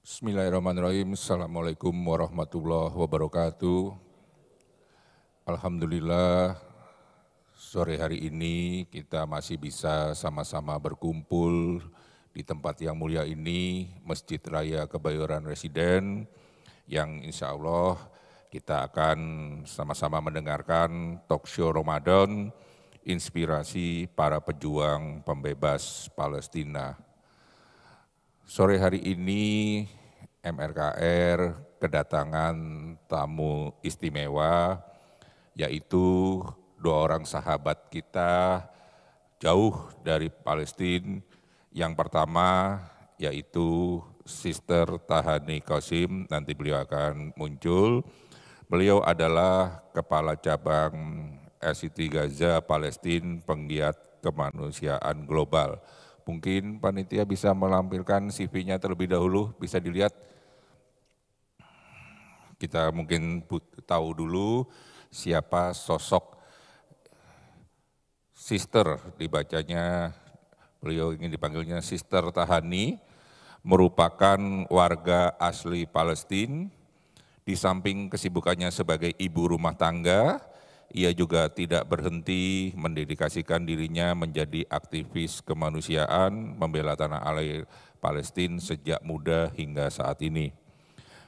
Bismillahirrahmanirrahim. Assalamualaikum warahmatullahi wabarakatuh. Alhamdulillah, sore hari ini kita masih bisa sama-sama berkumpul di tempat yang mulia ini, Masjid Raya Kebayoran Residen, yang insya Allah kita akan sama-sama mendengarkan talk show Ramadan, inspirasi para pejuang pembebas Palestina. Sore hari ini MRKR kedatangan tamu istimewa, yaitu dua orang sahabat kita jauh dari Palestina. Yang pertama yaitu Sister Tahani Qasim, nanti beliau akan muncul. Beliau adalah Kepala Cabang SCT Gaza Palestina, penggiat kemanusiaan global. Mungkin panitia bisa melampirkan CV-nya terlebih dahulu, bisa dilihat. Kita mungkin tahu dulu siapa sosok Sister, dibacanya, beliau ingin dipanggilnya Sister Tahani, merupakan warga asli Palestina. Di samping kesibukannya sebagai ibu rumah tangga, ia juga tidak berhenti mendedikasikan dirinya menjadi aktivis kemanusiaan, membela tanah air Palestina sejak muda hingga saat ini.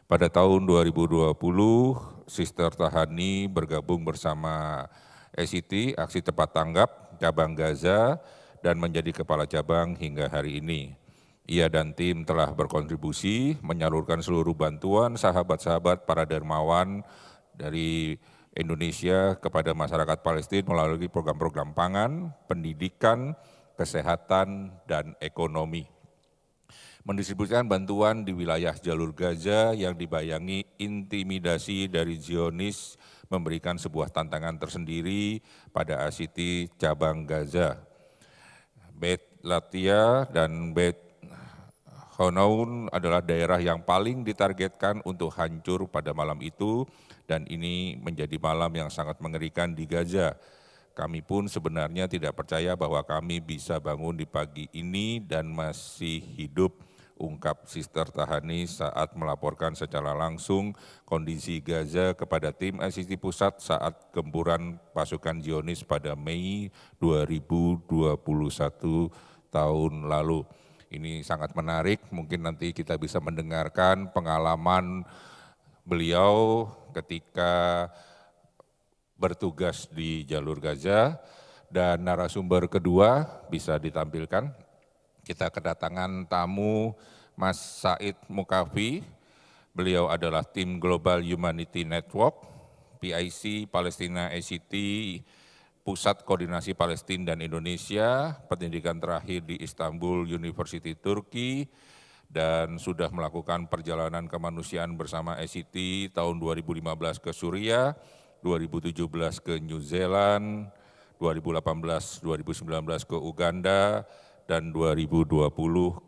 Pada tahun 2020, Sister Tahani bergabung bersama SCT, Aksi Tepat Tanggap, Cabang Gaza, dan menjadi Kepala Cabang hingga hari ini. Ia dan tim telah berkontribusi menyalurkan seluruh bantuan sahabat-sahabat para dermawan dari Indonesia kepada masyarakat Palestina melalui program-program pangan, pendidikan, kesehatan, dan ekonomi. Mendistribusikan bantuan di wilayah jalur Gaza yang dibayangi intimidasi dari Zionis memberikan sebuah tantangan tersendiri pada ACT Cabang Gaza. Beit Latia dan Beit Honaun adalah daerah yang paling ditargetkan untuk hancur pada malam itu, dan ini menjadi malam yang sangat mengerikan di Gaza. Kami pun sebenarnya tidak percaya bahwa kami bisa bangun di pagi ini dan masih hidup, ungkap Sister Tahani saat melaporkan secara langsung kondisi Gaza kepada tim ICC Pusat saat gempuran pasukan Zionis pada Mei 2021 tahun lalu. Ini sangat menarik, mungkin nanti kita bisa mendengarkan pengalaman beliau ketika bertugas di jalur Gaza. Dan narasumber kedua bisa ditampilkan. Kita kedatangan tamu Mas Said Mukafi. Beliau adalah tim Global Humanity Network, PIC Palestina ACT, Pusat Koordinasi Palestina dan Indonesia, pendidikan terakhir di Istanbul University Turki, dan sudah melakukan perjalanan kemanusiaan bersama ACT tahun 2015 ke Suriah, 2017 ke New Zealand, 2018-2019 ke Uganda, dan 2020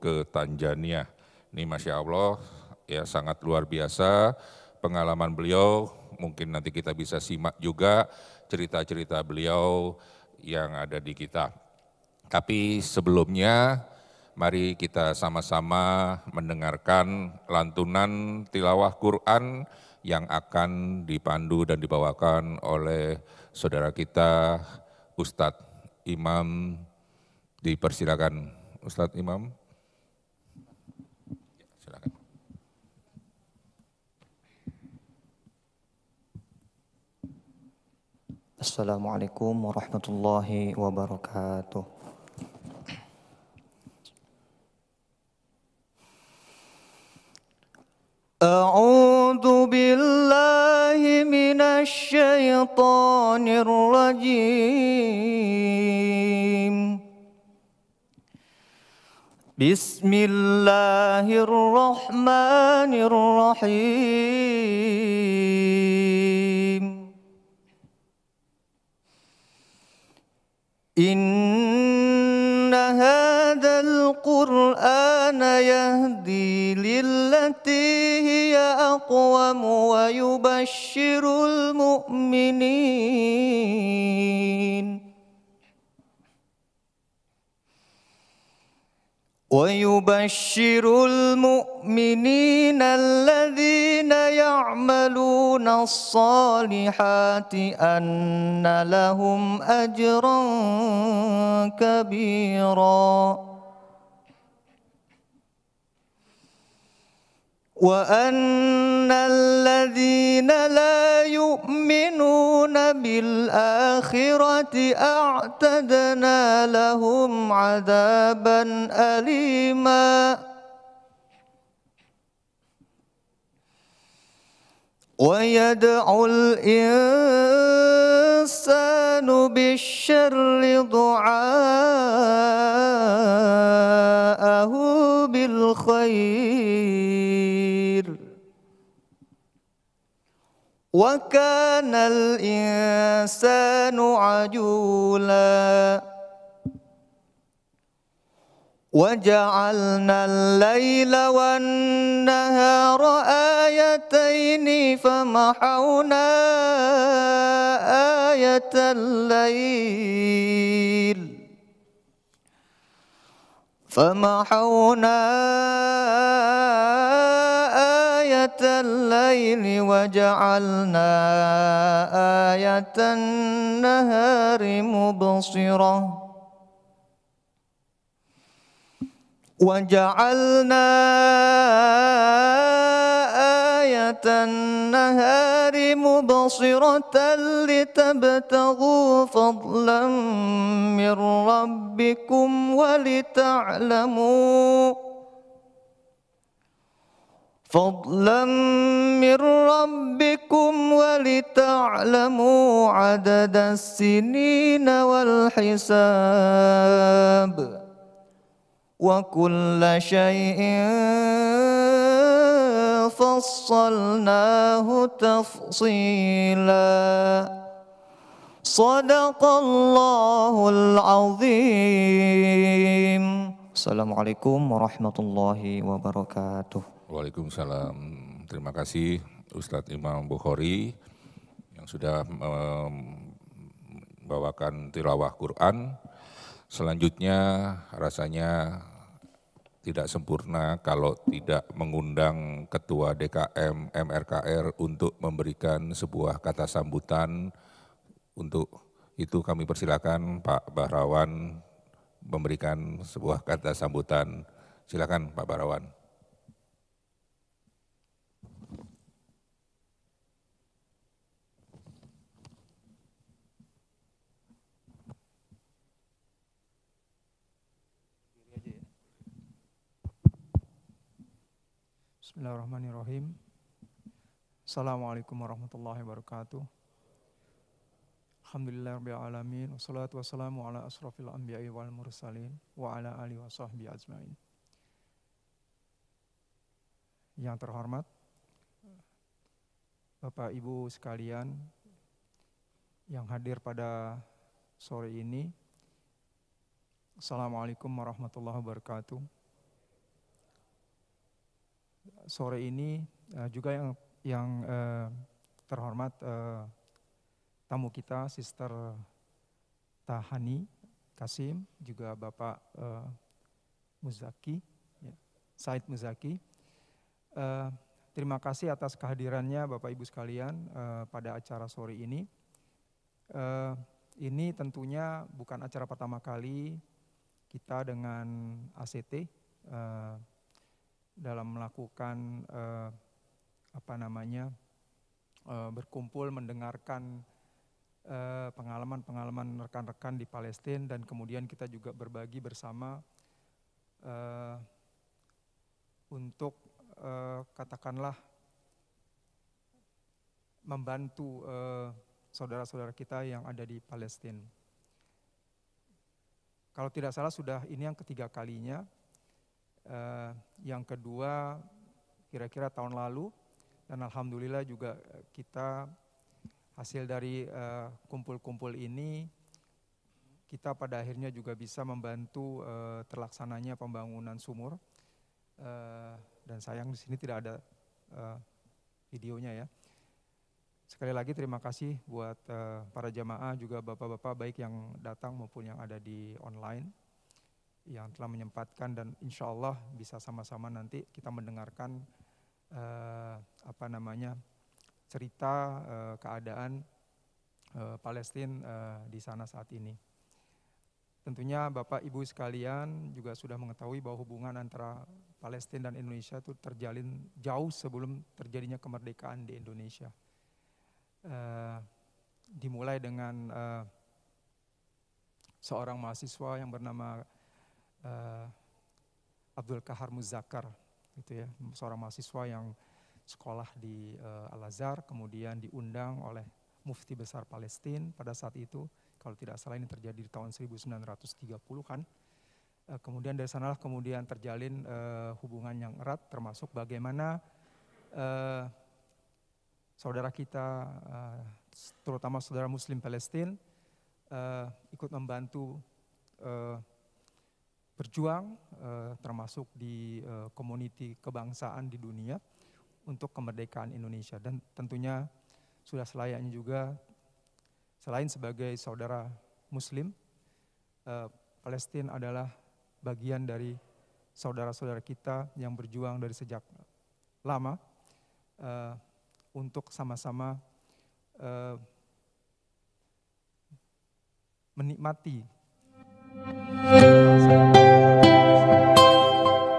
ke Tanzania. Ini Masya Allah, ya sangat luar biasa pengalaman beliau, mungkin nanti kita bisa simak juga cerita-cerita beliau yang ada di kita. Tapi sebelumnya, mari kita sama-sama mendengarkan lantunan tilawah Quran yang akan dipandu dan dibawakan oleh saudara kita Ustadz Imam. Dipersilakan Ustadz Imam. Silakan. Assalamualaikum warahmatullahi wabarakatuh. A'udzu billahi minasy syaithanir rajim. Bismillahirrahmanirrahim. Inna hadzal Qur'ana yahdi lillati hiya aqwam wa yubashshirul mu'minin ويبشر المؤمنين الذين يعملون الصالحات أن لهم أجرا كبيرا وأن الذين لا يؤمنون بالآخرة أعتدنا لهم عذابا أليما ويدعو الإنسان بالشر دعاءه بالخير وكان الإنسان عجولا وجعلنا الليل والنهار آيتين فمحونا آية الليل وجعلنا آية النهار مبصرة وجعلنا آية النهار مبصرة لتبتغوا فضلا من ربكم ولتعلموا عدد السنين والحساب وكل شيء فصلناه تفصيلا صدق الله العظيم. Assalamualaikum warahmatullahi wabarakatuh. Waalaikumsalam. Terima kasih Ustadz Imam Bukhari yang sudah membawakan tilawah Quran. Selanjutnya rasanya tidak sempurna kalau tidak mengundang Ketua DKM MRKR untuk memberikan sebuah kata sambutan. Untuk itu kami persilakan Pak Bahrawan memberikan sebuah kata sambutan. Silakan Pak Bahrawan. Bismillahirrahmanirrahim. Assalamualaikum warahmatullahi wabarakatuh. Alhamdulillahirabbil alamin wassalatu wassalamu ala asrofil anbiya'i wal mursalin wa ala alihi wa sahbihi ajmain. Yang terhormat Bapak Ibu sekalian yang hadir pada sore ini. Assalamualaikum warahmatullahi wabarakatuh. Sore ini juga yang terhormat tamu kita Sister Tahani Kasim, juga Bapak Muzaki, Said Muzaki. Terima kasih atas kehadirannya Bapak Ibu sekalian pada acara sore ini. Ini tentunya bukan acara pertama kali kita dengan ACT dalam melakukan berkumpul mendengarkan pengalaman-pengalaman rekan-rekan di Palestina, dan kemudian kita juga berbagi bersama untuk katakanlah membantu saudara-saudara kita yang ada di Palestina. Kalau tidak salah sudah ini yang ketiga kalinya. Yang kedua kira-kira tahun lalu, dan alhamdulillah juga kita hasil dari kumpul-kumpul ini kita pada akhirnya juga bisa membantu terlaksananya pembangunan sumur, dan sayang di sini tidak ada videonya ya. Sekali lagi terima kasih buat para jamaah, juga bapak-bapak baik yang datang maupun yang ada di online. yang telah menyempatkan, dan insya Allah bisa sama-sama nanti kita mendengarkan cerita keadaan Palestina di sana saat ini. Tentunya Bapak Ibu sekalian juga sudah mengetahui bahwa hubungan antara Palestina dan Indonesia itu terjalin jauh sebelum terjadinya kemerdekaan di Indonesia. Dimulai dengan seorang mahasiswa yang bernama Abdul Kahar Muzakkar, gitu ya, seorang mahasiswa yang sekolah di Al-Azhar, kemudian diundang oleh Mufti Besar Palestina pada saat itu, kalau tidak salah ini terjadi di tahun 1930-an. Kemudian dari sanalah kemudian terjalin hubungan yang erat, termasuk bagaimana saudara kita, terutama saudara Muslim Palestina, ikut membantu berjuang, termasuk di community kebangsaan di dunia untuk kemerdekaan Indonesia. Dan tentunya sudah selayaknya juga, selain sebagai saudara Muslim, Palestina adalah bagian dari saudara-saudara kita yang berjuang dari sejak lama untuk sama-sama menikmati.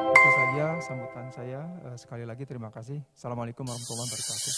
Itu saja sambutan saya. Sekali lagi terima kasih. Assalamualaikum warahmatullahi wabarakatuh.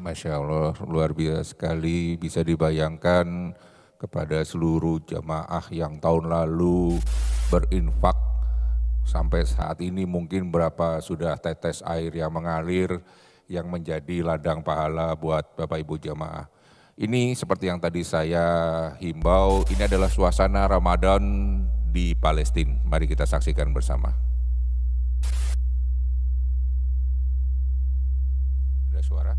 Masya Allah, luar biasa sekali, bisa dibayangkan kepada seluruh jamaah yang tahun lalu berinfak sampai saat ini mungkin berapa sudah tetes air yang mengalir yang menjadi ladang pahala buat Bapak Ibu jamaah. Ini seperti yang tadi saya himbau, ini adalah suasana Ramadan di Palestina. Mari kita saksikan bersama. Ada suara?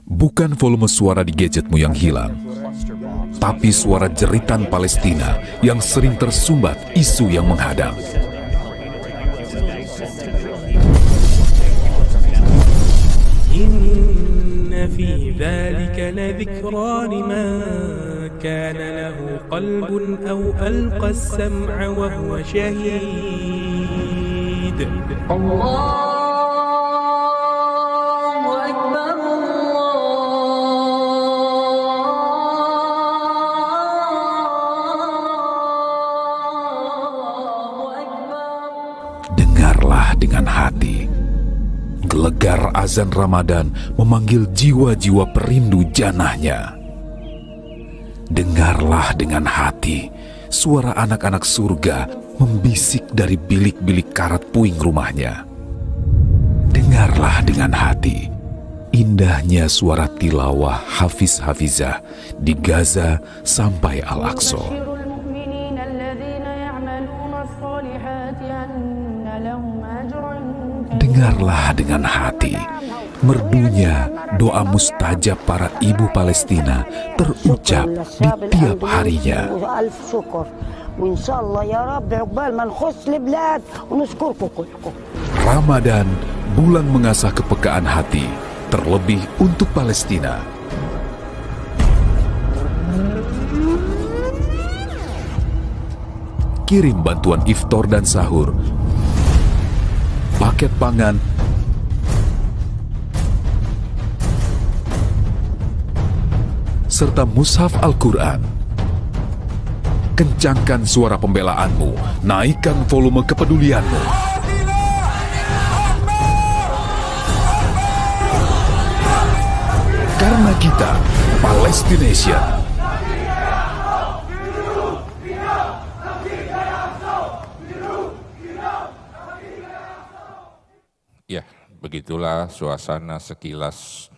Bukan volume suara di gadgetmu yang hilang, tapi suara jeritan Palestina yang sering tersumbat isu yang menghadang. Inna fi dzalika ladzikra liman kana lahu qalbun aw alqa as-sam'a wa huwa shahid. Allah dengan hati. Gelegar azan Ramadan memanggil jiwa-jiwa perindu janahnya. Dengarlah dengan hati suara anak-anak surga membisik dari bilik-bilik karat puing rumahnya. Dengar Dengarlah dengan hati indahnya suara tilawah Hafiz Hafizah di Gaza sampai Al-Aqsa. Dengarlah dengan hati merdunya doa mustajab para ibu Palestina terucap di tiap harinya. Ramadan, bulan mengasah kepekaan hati, terlebih untuk Palestina. Kirim bantuan iftar dan sahur, paket pangan, serta mushaf Al-Quran. Kencangkan suara pembelaanmu, naikkan volume kepedulianmu. Karena kita Palestination. Ya, begitulah suasana sekilas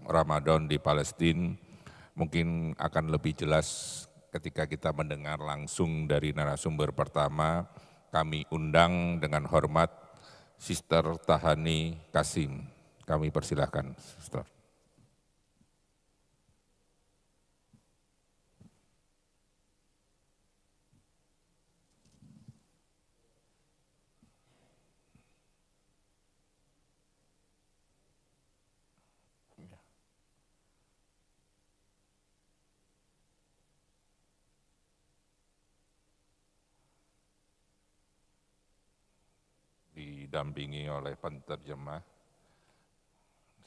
Ramadan di Palestina. Mungkin akan lebih jelas ketika kita mendengar langsung dari narasumber pertama. Kami undang dengan hormat Sister Tahani Kasim. Kami persilahkan, Sister. Didampingi oleh penterjemah.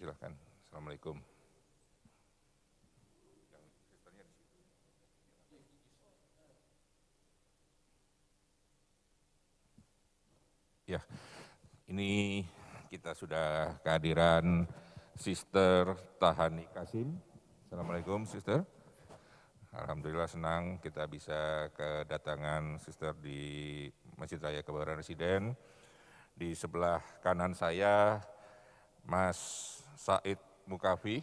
Silakan. Assalamualaikum. Ya, ini kita sudah kehadiran Sister Tahani Kasim. Assalamualaikum, Sister. Alhamdulillah senang kita bisa kedatangan Sister di Masjid Raya Kebayoran Residen. Di sebelah kanan saya Mas Said Mukafi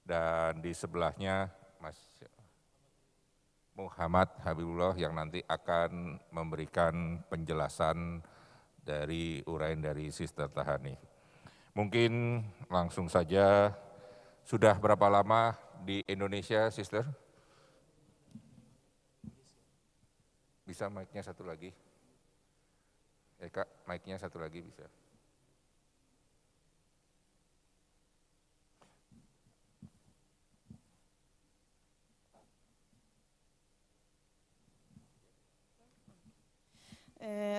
dan di sebelahnya Mas Muhammad Habibullah yang nanti akan memberikan penjelasan dari uraian dari Sister Tahani. Mungkin langsung saja, sudah berapa lama di Indonesia, Sister? Bisa mic-nya satu lagi? Kak, mic-nya satu lagi bisa.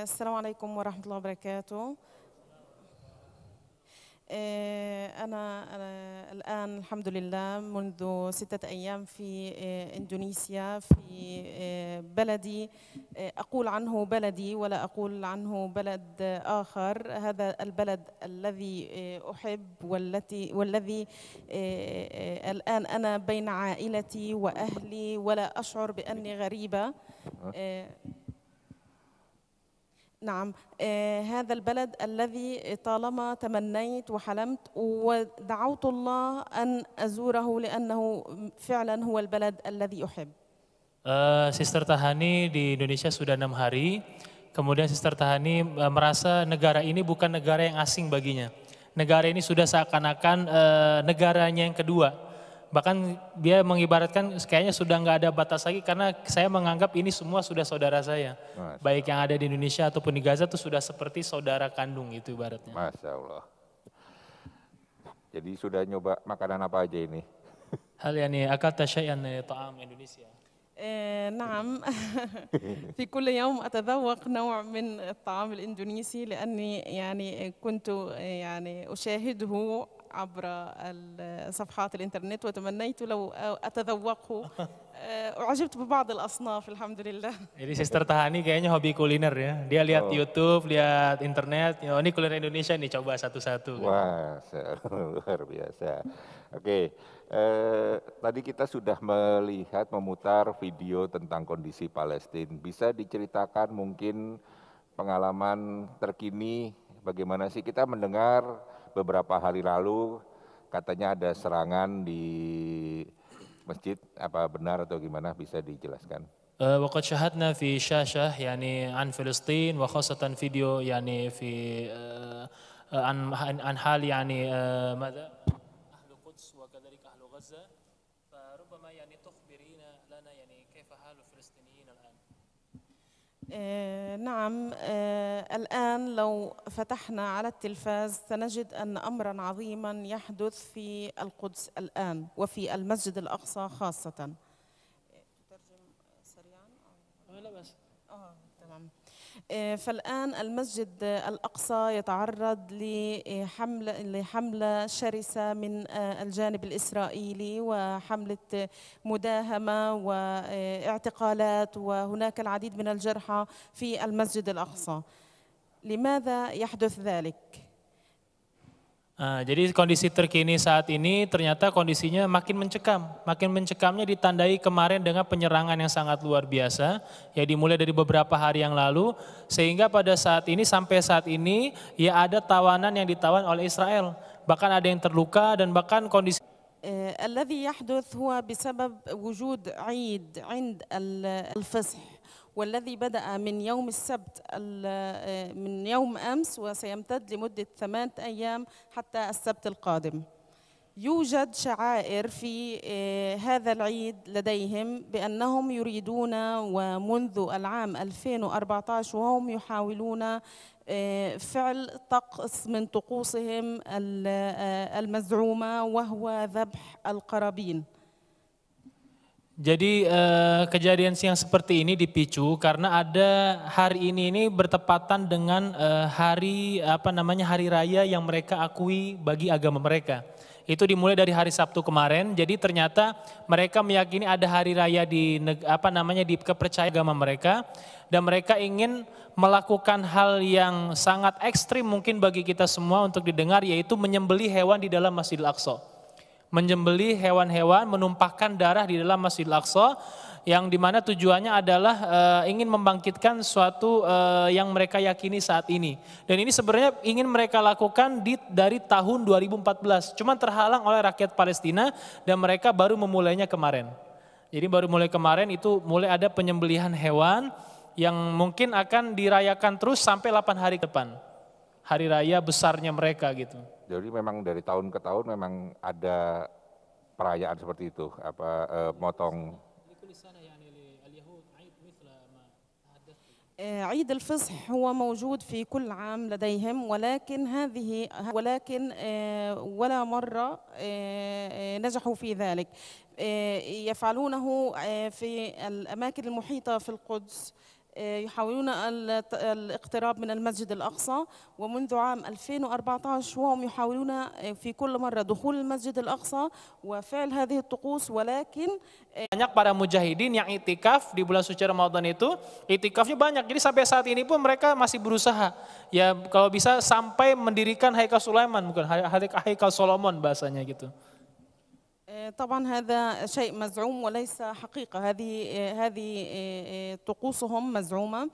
Assalamualaikum warahmatullahi wabarakatuh. أنا الآن الحمد لله منذ 6 أيام في إندونيسيا في بلدي أقول عنه بلدي ولا أقول عنه بلد آخر. هذا البلد الذي أحب والذي الآن أنا بين عائلتي وأهلي ولا أشعر بأني غريبة. نعم، هذا البلد الذي طالما تمنيت وحلمت ودعوت الله أن أزوره لأنه فعلا هو البلد الذي أحب. Sister Tahani di Indonesia sudah 6 hari, kemudian Sister Tahani merasa negara ini bukan negara yang asing baginya. Negara ini sudah seakan-akan negaranya yang kedua. Bahkan dia mengibaratkan kayaknya sudah nggak ada batas lagi karena saya menganggap ini semua sudah saudara saya. Baik yang ada di Indonesia ataupun di Gaza itu sudah seperti saudara kandung itu ibaratnya. Masya Allah. Jadi sudah nyoba makanan apa aja ini? Hal yani akalta syai'an ta'am Indonesia. نعم في كل يوم أتذوق نوع من الطعام الإندونيسي لأني يعني كنت يعني أشاهده عبر صفحات الإنترنت وتمنيت لو أتذوقه. أعجبت ببعض الأصناف الحمد لله. Jadi Sister Tahani kayaknya hobi kuliner ya. Dia lihat YouTube, lihat internet, oh, ini kuliner Indonesia nih coba satu-satu. Wah, luar biasa. Oke, tadi kita sudah melihat memutar video tentang kondisi Palestina. Bisa diceritakan mungkin pengalaman terkini bagaimana sih kita mendengar beberapa hari lalu katanya ada serangan di masjid, apa benar atau gimana, bisa dijelaskan? وقد شاهدنا في شاشة يعني عن فلسطين وخاصة فيديو يعني في عن حال يعني ماذا أهل القدس وكذلك أهل غزة فربما يعني تخبرينا لنا يعني كيف حال الفلسطينيين الآن؟ نعم، الآن لو فتحنا على التلفاز سنجد أن أمرا عظيما يحدث في القدس الآن وفي المسجد الأقصى خاصة. تمام. فالآن المسجد الأقصى يتعرض لحملة شرسة من الجانب الإسرائيلي وحملة مداهمة واعتقالات، وهناك العديد من الجرحى في المسجد الأقصى. لماذا يحدث ذلك؟ Jadi kondisi terkini saat ini ternyata kondisinya makin mencekam. Makin mencekamnya ditandai kemarin dengan penyerangan yang sangat luar biasa, ya dimulai dari beberapa hari yang lalu, sehingga pada saat ini sampai saat ini ya ada tawanan yang ditawan oleh Israel. Bahkan ada yang terluka dan bahkan kondisi الذي يحدث هو بسبب وجود عيد عند الفصح، والذي بدأ من يوم السبت من يوم أمس وسيمتد لمدة 8 أيام حتى السبت القادم. يوجد شعائر في هذا العيد لديهم بأنهم يريدون، ومنذ العام 2014 وهم يحاولون فعل طقس من طقوسهم المزعومة وهو ذبح القرابين. Jadi kejadian yang seperti ini dipicu karena ada hari ini bertepatan dengan hari hari raya yang mereka akui bagi agama mereka. Itu dimulai dari hari Sabtu kemarin. Jadi ternyata mereka meyakini ada hari raya di di kepercayaan agama mereka, dan mereka ingin melakukan hal yang sangat ekstrim mungkin bagi kita semua untuk didengar, yaitu menyembelih hewan di dalam Masjidil Aqsa. Menyembelih hewan-hewan, menumpahkan darah di dalam Masjidil Aqsa, yang dimana tujuannya adalah ingin membangkitkan suatu yang mereka yakini saat ini. Dan ini sebenarnya ingin mereka lakukan dari tahun 2014, cuma terhalang oleh rakyat Palestina dan mereka baru memulainya kemarin. Jadi baru mulai kemarin itu mulai ada penyembelihan hewan yang mungkin akan dirayakan terus sampai 8 hari ke depan. Hari raya besarnya mereka gitu. Jadi memang dari tahun ke tahun memang ada perayaan seperti itu, motong. عيد الفصح هو موجود في كل عام لديهم، ولكن ولا مرة نجحوا في ذلك. يفعلونه في الأماكن المحيطة في القدس، يحاولون الاقتراب من المسجد الأقصى، ومنذ عام 2014 وهم يحاولون في كل مرة دخول المسجد الأقصى وفعل هذه الطقوس. ولكن banyak para mujahidin yang itikaf di bulan suci Ramadan itu, itikafnya banyak. Jadi sampai saat ini pun mereka masih berusaha, ya kalau bisa sampai mendirikan Haikal Sulaiman, bukan Haikal Solomon bahasanya gitu. طبعا هذا شيء مزعوم وليس حقيقة. هذه طقوسهم مزعومة.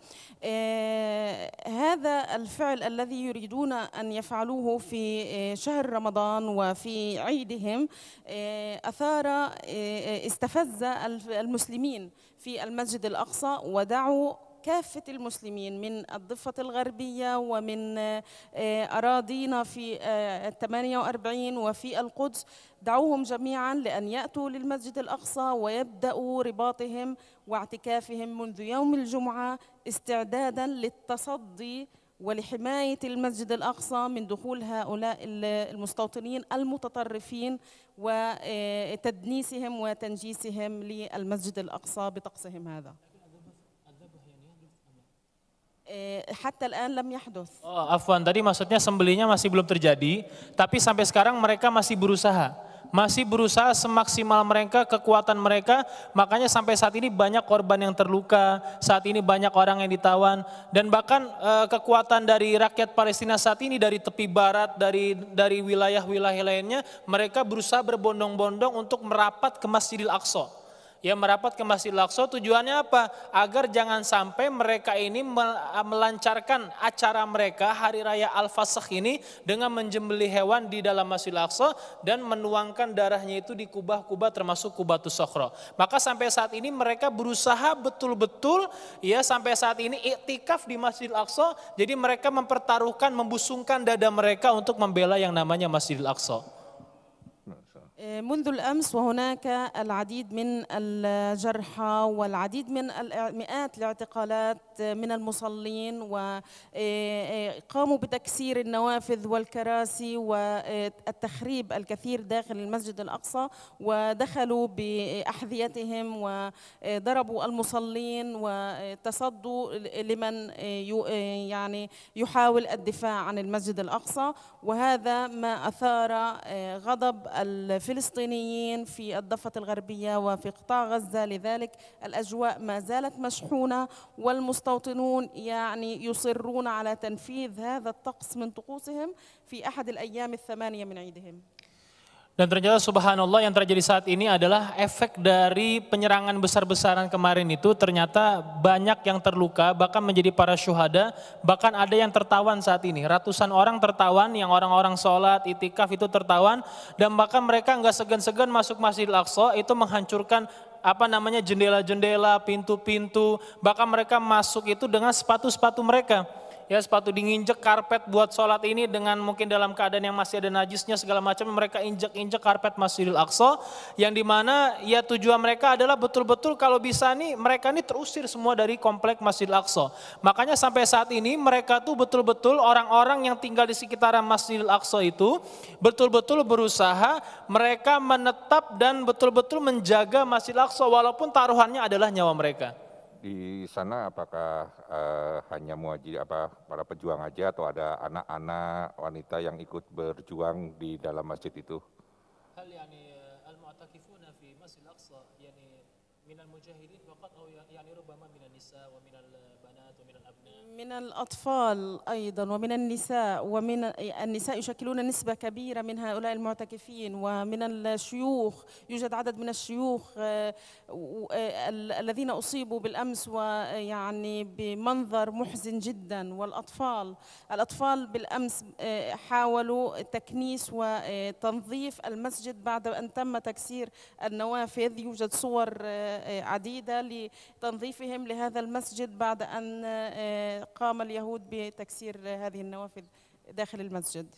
هذا الفعل الذي يريدون أن يفعلوه في شهر رمضان وفي عيدهم استفز المسلمين في المسجد الأقصى، ودعوا كافة المسلمين من الضفة الغربية ومن أراضينا في 48 وفي القدس، دعوهم جميعا لأن يأتوا للمسجد الأقصى ويبدأوا رباطهم واعتكافهم منذ يوم الجمعة استعدادا للتصدي ولحماية المسجد الأقصى من دخول هؤلاء المستوطنين المتطرفين وتدنيسهم وتنجيسهم للمسجد الأقصى بطقسهم هذا. Hatta al-an lam yahduth. Oh, afwan, tadi maksudnya sembelihnya masih belum terjadi, tapi sampai sekarang mereka masih berusaha semaksimal mereka, kekuatan mereka, makanya sampai saat ini banyak korban yang terluka, saat ini banyak orang yang ditawan, dan bahkan kekuatan dari rakyat Palestina saat ini dari tepi barat, dari wilayah-wilayah lainnya, mereka berusaha berbondong-bondong untuk merapat ke Masjidil Aqsa. Ya, merapat ke Masjidil Aqsa tujuannya apa? Agar jangan sampai mereka ini melancarkan acara mereka hari raya Al-Fasakh ini dengan menjembelih hewan di dalam Masjidil Aqsa dan menuangkan darahnya itu di kubah-kubah termasuk Qubatus Sakhra. Maka sampai saat ini mereka berusaha betul-betul ya sampai saat ini iktikaf di Masjidil Aqsa. Jadi mereka mempertaruhkan, membusungkan dada mereka untuk membela yang namanya Masjidil Aqsa. منذ الأمس وهناك العديد من الجرحى والعديد من مئات الاعتقالات من المصلين وقاموا بتكسير النوافذ والكراسي والتخريب الكثير داخل المسجد الأقصى ودخلوا بأحذيتهم وضربوا المصلين وتصدوا لمن يعني يحاول الدفاع عن المسجد الأقصى وهذا ما أثار غضب الفلسطينيين في الضفة الغربية وفي قطاع غزة. لذلك الأجواء ما زالت مشحونة والمستوطنون يعني يصرون على تنفيذ هذا الطقس من طقوسهم في أحد الأيام الثمانية من عيدهم. Dan ternyata subhanallah yang terjadi saat ini adalah efek dari penyerangan besar-besaran kemarin itu ternyata banyak yang terluka bahkan menjadi para syuhada, bahkan ada yang tertawan saat ini. Ratusan orang tertawan, yang orang-orang sholat, itikaf itu tertawan dan bahkan mereka nggak segan-segan masuk Masjidil Aqsa itu menghancurkan jendela-jendela, pintu-pintu, bahkan mereka masuk itu dengan sepatu-sepatu mereka. Ya, sepatu diinjek karpet buat sholat ini dengan mungkin dalam keadaan yang masih ada najisnya segala macam, mereka injek-injek karpet Masjidil Aqsa yang dimana ya tujuan mereka adalah betul-betul kalau bisa nih mereka ini terusir semua dari komplek Masjidil Aqsa. Makanya sampai saat ini mereka tuh betul-betul orang-orang yang tinggal di sekitaran Masjidil Aqsa itu betul-betul berusaha mereka menetap dan betul-betul menjaga Masjidil Aqsa walaupun taruhannya adalah nyawa mereka. Di sana apakah hanya para pejuang aja atau ada anak-anak wanita yang ikut berjuang di dalam masjid itu? Hal yani al-mu'takifuna fi Masjidil Aqsa yani min al-mujahidin faqat aw yani rubbama min an-nisa wa min al-banat wa min al-abna. من الأطفال أيضا ومن النساء ومن النساء يشكلون نسبة كبيرة من هؤلاء المعتكفين ومن الشيوخ يوجد عدد من الشيوخ الذين أصيبوا بالأمس ويعني بمنظر محزن جدا والأطفال بالأمس حاولوا تكنيس وتنظيف المسجد بعد أن تم تكسير النوافذ. يوجد صور عديدة لتنظيفهم لهذا المسجد بعد أن قام اليهود بتكسير هذه النوافذ داخل المسجد.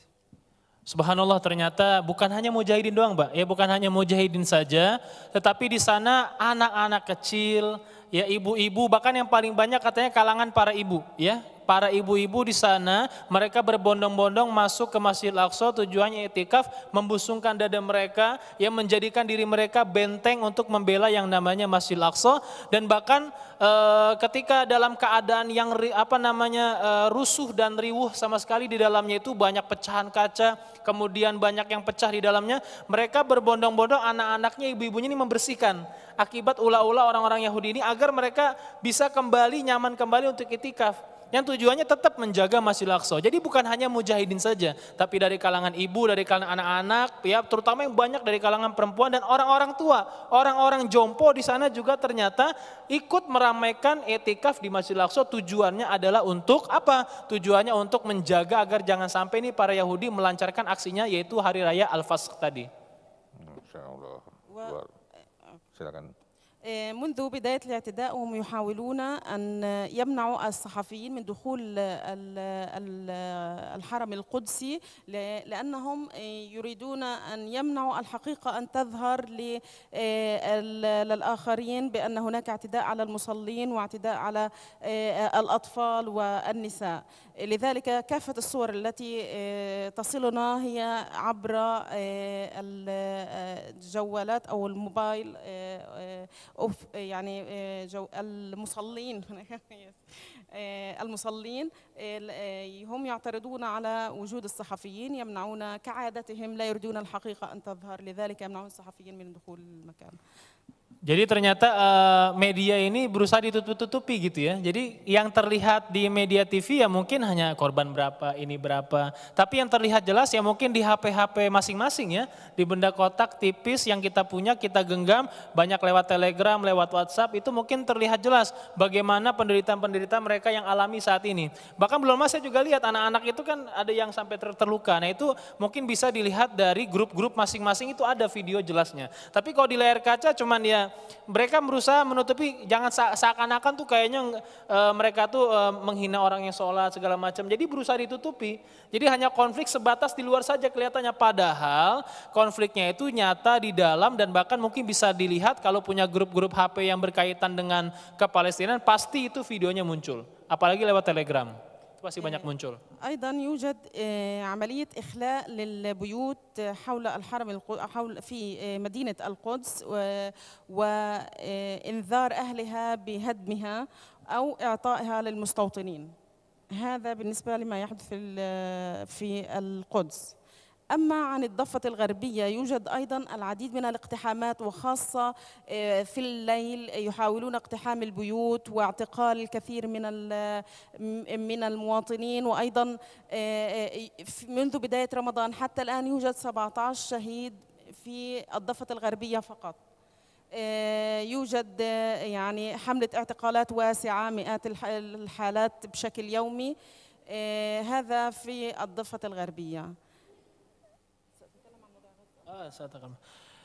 Subhanallah, ternyata bukan hanya mujahidin doang, Mbak. Ya, bukan hanya mujahidin saja, tetapi di sana anak-anak kecil, ya ibu-ibu, bahkan yang paling banyak katanya kalangan para ibu, ya. Para ibu-ibu di sana mereka berbondong-bondong masuk ke Masjidil Aqsa tujuannya itikaf, membusungkan dada mereka, yang menjadikan diri mereka benteng untuk membela yang namanya Masjidil Aqsa. Dan bahkan ketika dalam keadaan yang rusuh dan riuh sama sekali di dalamnya itu banyak pecahan kaca, kemudian banyak yang pecah di dalamnya, mereka berbondong-bondong anak-anaknya, ibu-ibunya ini membersihkan akibat ulah-ulah orang-orang Yahudi ini agar mereka bisa kembali nyaman kembali untuk itikaf. Yang tujuannya tetap menjaga Masjidil Aqsa. Jadi bukan hanya mujahidin saja, tapi dari kalangan ibu, dari kalangan anak-anak, ya terutama yang banyak dari kalangan perempuan dan orang-orang tua, orang-orang jompo di sana juga ternyata ikut meramaikan itikaf di Masjidil Aqsa. Tujuannya adalah untuk apa? Tujuannya untuk menjaga agar jangan sampai nih para Yahudi melancarkan aksinya yaitu hari raya Al-Fasakh tadi. Insyaallah. Silakan. منذ بداية الاعتداء هم يحاولون أن يمنعوا الصحفيين من دخول الحرم القدسي لأنهم يريدون أن يمنعوا الحقيقة أن تظهر للآخرين بأن هناك اعتداء على المصلين واعتداء على الأطفال والنساء. لذلك كافة الصور التي تصلنا هي عبر الجوالات أو الموبايل يعني المصلين هم يعترضون على وجود الصحفيين، يمنعون كعادتهم، لا يريدون الحقيقة أن تظهر، لذلك يمنعون الصحفيين من دخول المكان. Jadi ternyata media ini berusaha ditutup-tutupi gitu ya. Jadi yang terlihat di media TV ya mungkin hanya korban berapa, ini berapa. Tapi yang terlihat jelas ya mungkin di HP-HP masing-masing ya. Di benda kotak tipis yang kita punya, kita genggam, banyak lewat Telegram, lewat WhatsApp, itu mungkin terlihat jelas bagaimana penderitaan-penderitaan mereka yang alami saat ini. Bahkan belum lama saya juga lihat anak-anak itu kan ada yang sampai terluka. Nah itu mungkin bisa dilihat dari grup-grup masing-masing itu ada video jelasnya. Tapi kalau di layar kaca cuman ya mereka berusaha menutupi, jangan seakan-akan tuh kayaknya mereka tuh menghina orang yang sholat segala macam. Jadi berusaha ditutupi. Jadi hanya konflik sebatas di luar saja kelihatannya. Padahal konfliknya itu nyata di dalam dan bahkan mungkin bisa dilihat kalau punya grup-grup HP yang berkaitan dengan Kepalestinaan pasti itu videonya muncul. Apalagi lewat Telegram. Pasti banyak muncul. أيضا يوجد عملية إخلاء للبيوت حول الحرم حول في مدينة القدس وإنذار أهلها بهدمها أو إعطائها للمستوطنين. هذا بالنسبة لما يحدث في القدس. أما عن الضفة الغربية يوجد أيضا العديد من الاقتحامات وخاصة في الليل يحاولون اقتحام البيوت واعتقال الكثير من المواطنين وأيضا منذ بداية رمضان حتى الآن يوجد 17 شهيد في الضفة الغربية فقط. يوجد يعني حملة اعتقالات واسعة مئات الحالات بشكل يومي هذا في الضفة الغربية.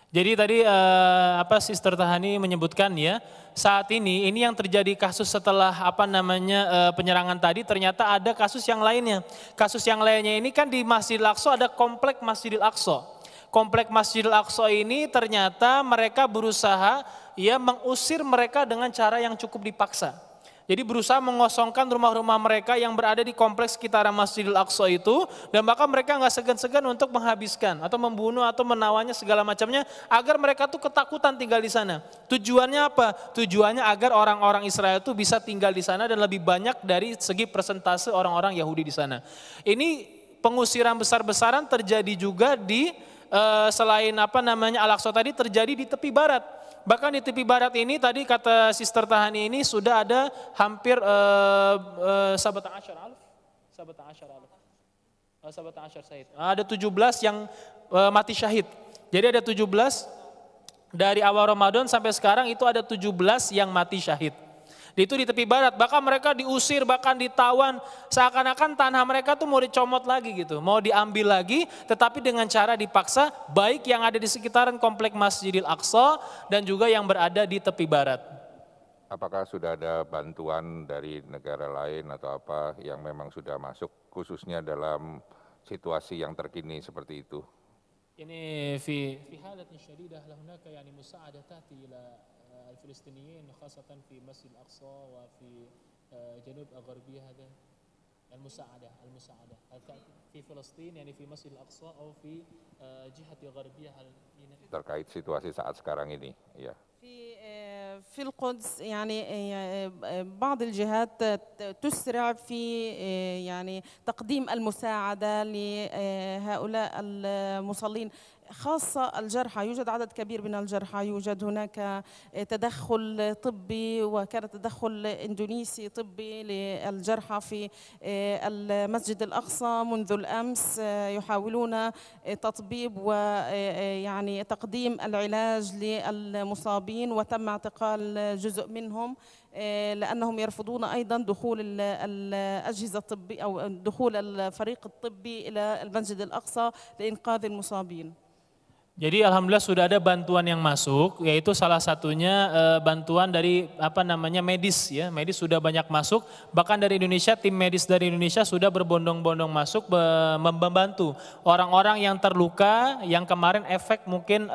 Jadi tadi Sister Tahani menyebutkan ya, saat ini yang terjadi kasus setelah penyerangan tadi ternyata ada kasus yang lainnya. Kasus yang lainnya ini kan di Masjidil Aqsa, ada komplek Masjidil Aqsa. Komplek Masjidil Aqsa ini ternyata mereka berusaha ya mengusir mereka dengan cara yang cukup dipaksa. Jadi berusaha mengosongkan rumah-rumah mereka yang berada di kompleks sekitaran Masjidil Aqsa itu, dan bahkan mereka nggak segan-segan untuk menghabiskan atau membunuh atau menawanya segala macamnya agar mereka tuh ketakutan tinggal di sana. Tujuannya apa? Tujuannya agar orang-orang Israel itu bisa tinggal di sana dan lebih banyak dari segi persentase orang-orang Yahudi di sana. Ini pengusiran besar-besaran terjadi juga di selain Al-Aqsa tadi terjadi di tepi barat. Bahkan di tepi barat ini tadi kata Sister Tahani ini sudah ada hampir 17 syahid. Ada 17 yang mati syahid. Jadi ada 17 dari awal Ramadan sampai sekarang itu ada 17 yang mati syahid. Itu di tepi barat, bahkan mereka diusir, bahkan ditawan, seakan-akan tanah mereka tuh mau dicomot lagi gitu, mau diambil lagi, tetapi dengan cara dipaksa, baik yang ada di sekitaran komplek Masjidil Aqsa dan juga yang berada di tepi barat. Apakah sudah ada bantuan dari negara lain atau apa yang memang sudah masuk khususnya dalam situasi yang terkini seperti itu? Ini fi halatin syadidah lahunaka yani musa'adah tati ila الفلسطينيين خاصة في مسجد الأقصى وفي جنوب غربية هذا المساعدة في فلسطين يعني في مسجد الأقصى أو في جهة غربية terkait situasi saat sekarang ini ya. في القدس يعني بعض الجهات تسرع في يعني تقديم المساعدة لهؤلاء المصلين خاصة الجرحى. يوجد عدد كبير من الجرحى، يوجد هناك تدخل طبي وكان تدخل إندونيسي طبي للجرحى في المسجد الأقصى منذ الأمس، يحاولون تطبيب ويعني تقديم العلاج للمصابين وتم اعتقال جزء منهم لأنهم يرفضون أيضا دخول الأجهزة الطبية أو دخول الفريق الطبي إلى المسجد الأقصى لإنقاذ المصابين. Jadi alhamdulillah sudah ada bantuan yang masuk, yaitu salah satunya bantuan dari medis ya. Medis sudah banyak masuk, bahkan dari Indonesia, tim medis dari Indonesia sudah berbondong-bondong masuk membantu orang-orang yang terluka, yang kemarin efek mungkin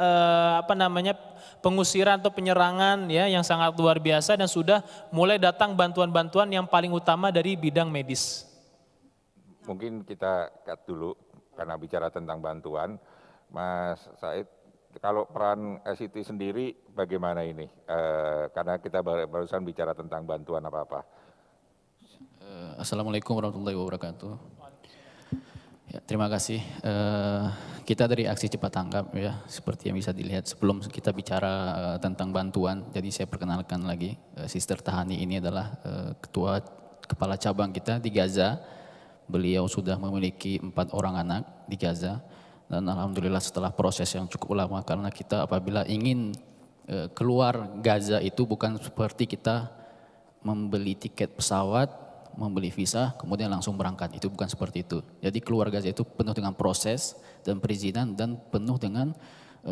pengusiran atau penyerangan ya yang sangat luar biasa, dan sudah mulai datang bantuan-bantuan yang paling utama dari bidang medis. Mungkin kita cut dulu karena bicara tentang bantuan. Mas Said, kalau peran SIT sendiri bagaimana ini? Karena kita barusan bicara tentang bantuan apa-apa. Assalamualaikum warahmatullahi wabarakatuh. Ya, terima kasih. Kita dari aksi cepat tanggap ya, seperti yang bisa dilihat sebelum kita bicara tentang bantuan. Jadi saya perkenalkan lagi, Sister Tahani ini adalah ketua kepala cabang kita di Gaza. Beliau sudah memiliki 4 orang anak di Gaza dan alhamdulillah setelah proses yang cukup lama, karena kita apabila ingin keluar Gaza itu bukan seperti kita membeli tiket pesawat, membeli visa, kemudian langsung berangkat. Itu bukan seperti itu. Jadi keluar Gaza itu penuh dengan proses dan perizinan dan penuh dengan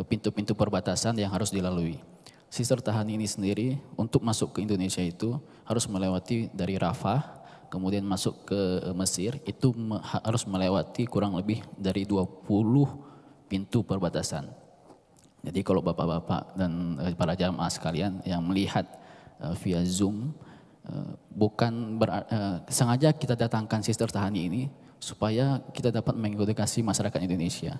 pintu-pintu perbatasan yang harus dilalui. Sister Tahani ini sendiri untuk masuk ke Indonesia itu harus melewati dari Rafah, kemudian masuk ke Mesir, itu harus melewati kurang lebih dari 20 pintu perbatasan. Jadi kalau bapak-bapak dan para jamaah sekalian yang melihat via Zoom, sengaja kita datangkan Sister Tahani ini supaya kita dapat mengedukasi masyarakat Indonesia.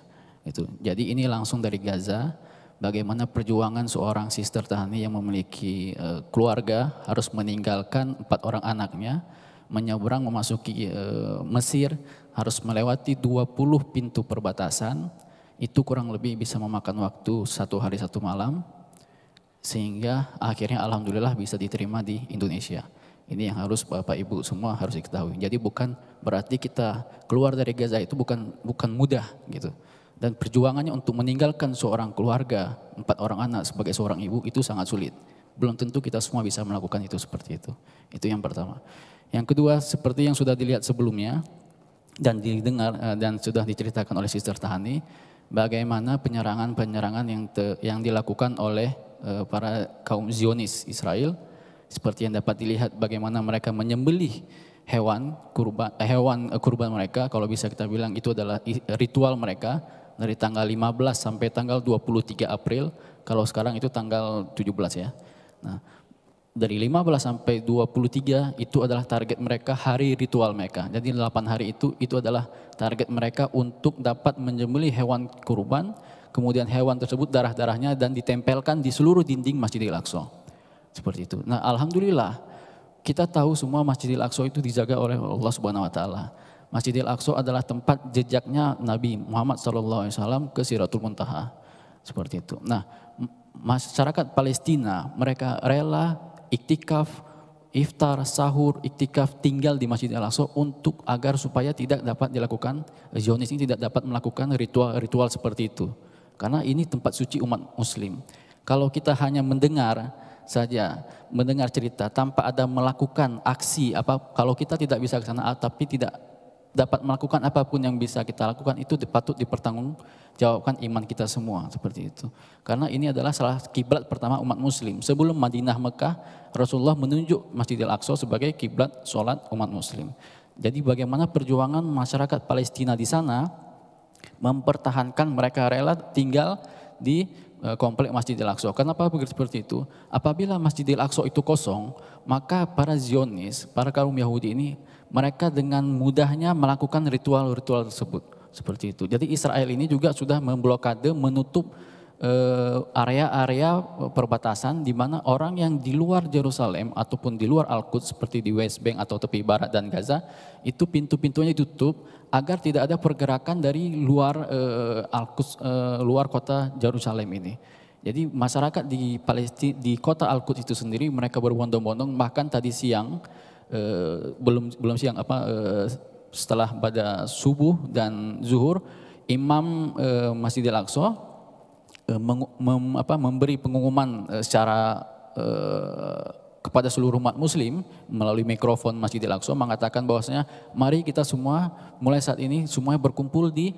Jadi ini langsung dari Gaza, bagaimana perjuangan seorang Sister Tahani yang memiliki keluarga harus meninggalkan 4 orang anaknya, menyeberang memasuki Mesir, harus melewati 20 pintu perbatasan, itu kurang lebih bisa memakan waktu 1 hari 1 malam, sehingga akhirnya alhamdulillah bisa diterima di Indonesia. Ini yang harus Bapak Ibu semua harus diketahui. Jadi bukan berarti kita keluar dari Gaza itu bukan mudah gitu. Dan perjuangannya untuk meninggalkan seorang keluarga, 4 orang anak sebagai seorang ibu itu sangat sulit. Belum tentu kita semua bisa melakukan itu seperti itu. Itu yang pertama. Yang kedua, seperti yang sudah dilihat sebelumnya dan didengar dan sudah diceritakan oleh Sister Tahani, bagaimana penyerangan-penyerangan yang dilakukan oleh para kaum Zionis Israel, seperti yang dapat dilihat bagaimana mereka menyembelih hewan kurban mereka, kalau bisa kita bilang itu adalah ritual mereka dari tanggal 15 sampai tanggal 23 April, kalau sekarang itu tanggal 17 ya. Nah, dari 15 sampai 23 itu adalah target mereka, hari ritual mereka. Jadi 8 hari itu adalah target mereka untuk dapat menyembelih hewan kurban, kemudian hewan tersebut darah-darahnya dan ditempelkan di seluruh dinding Masjidil Aqsa. Seperti itu. Nah, alhamdulillah kita tahu semua Masjidil Aqsa itu dijaga oleh Allah Subhanahu wa taala. Masjidil Aqsa adalah tempat jejaknya Nabi Muhammad SAW ke Siratul Muntaha. Seperti itu. Nah, masyarakat Palestina mereka rela iktikaf, iftar, sahur, iktikaf, tinggal di Masjidil Aqsa untuk agar supaya tidak dapat dilakukan, Zionis ini tidak dapat melakukan ritual seperti itu. Karena ini tempat suci umat muslim. Kalau kita hanya mendengar saja, mendengar cerita tanpa ada melakukan aksi kalau kita tidak bisa ke sana tapi tidak dapat melakukan apapun yang bisa kita lakukan, itu patut dipertanggungjawabkan iman kita semua seperti itu. Karena ini adalah salah kiblat pertama umat muslim. Sebelum Madinah Mekah, Rasulullah menunjuk Masjidil Aqsa sebagai kiblat sholat umat muslim. Jadi bagaimana perjuangan masyarakat Palestina di sana mempertahankan, mereka rela tinggal di komplek Masjidil Aqsa. Kenapa begitu seperti itu? Apabila Masjidil Aqsa itu kosong, maka para Zionis, para kaum Yahudi ini, mereka dengan mudahnya melakukan ritual-ritual tersebut. Seperti itu. Jadi Israel ini juga sudah memblokade, menutup area-area perbatasan di mana orang yang di luar Yerusalem ataupun di luar Al-Quds seperti di West Bank atau tepi barat dan Gaza, itu pintu-pintunya ditutup agar tidak ada pergerakan dari luar Al-Quds, luar kota Yerusalem ini. Jadi masyarakat di Palestina, di kota Al-Quds itu sendiri mereka berbondong-bondong, bahkan tadi siang belum siang setelah pada subuh dan zuhur, imam Masjidil Aqsa memberi pengumuman secara kepada seluruh umat muslim melalui mikrofon Masjidil Aqsa, mengatakan bahwasanya mari kita semua mulai saat ini semuanya berkumpul di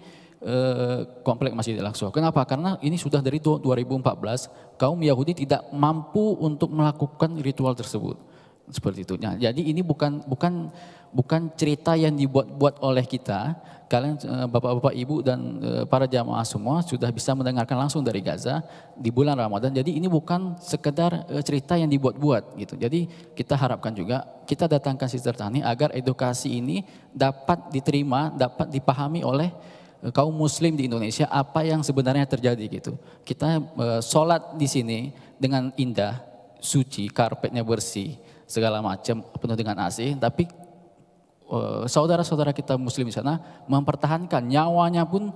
komplek Masjidil Aqsa. Kenapa? Karena ini sudah dari 2014 kaum Yahudi tidak mampu untuk melakukan ritual tersebut. Seperti itu. Nah, jadi ini bukan cerita yang dibuat-buat oleh kita. Kalian bapak-bapak, ibu dan para jamaah semua sudah bisa mendengarkan langsung dari Gaza di bulan Ramadan. Jadi ini bukan sekedar cerita yang dibuat-buat gitu. Jadi kita harapkan juga kita datangkan Sister Tahani agar edukasi ini dapat diterima, dapat dipahami oleh kaum muslim di Indonesia apa yang sebenarnya terjadi gitu. Kita sholat di sini dengan indah, suci, karpetnya bersih, segala macam penuh dengan AC, tapi saudara-saudara kita muslim di sana mempertahankan nyawanya pun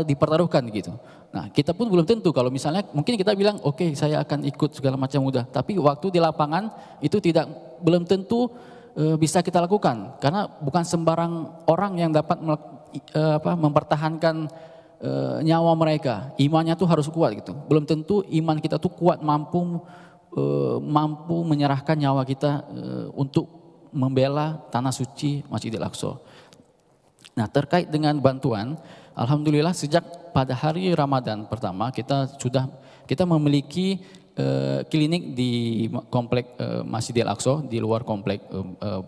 dipertaruhkan gitu. Nah, kita pun belum tentu kalau misalnya mungkin kita bilang oke, saya akan ikut segala macam mudah, tapi waktu di lapangan itu belum tentu bisa kita lakukan karena bukan sembarang orang yang dapat mempertahankan nyawa mereka. Imannya tuh harus kuat gitu. Belum tentu iman kita tuh kuat mampu menyerahkan nyawa kita untuk membela tanah suci Masjidil Aqsa. Nah, terkait dengan bantuan, alhamdulillah sejak pada hari Ramadan pertama kita memiliki klinik di komplek Masjidil Aqsa, di luar komplek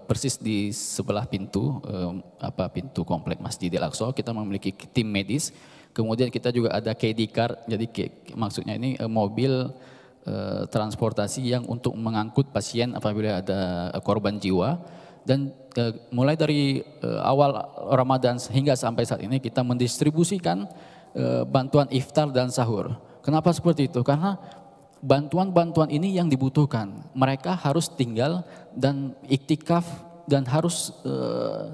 persis di sebelah pintu komplek Masjidil Aqsa. Kita memiliki tim medis. Kemudian kita juga ada KD car, jadi maksudnya ini mobil transportasi yang untuk mengangkut pasien apabila ada korban jiwa. Dan mulai dari awal Ramadan hingga sampai saat ini kita mendistribusikan bantuan iftar dan sahur. Kenapa seperti itu? Karena bantuan-bantuan ini yang dibutuhkan. Mereka harus tinggal dan iktikaf dan harus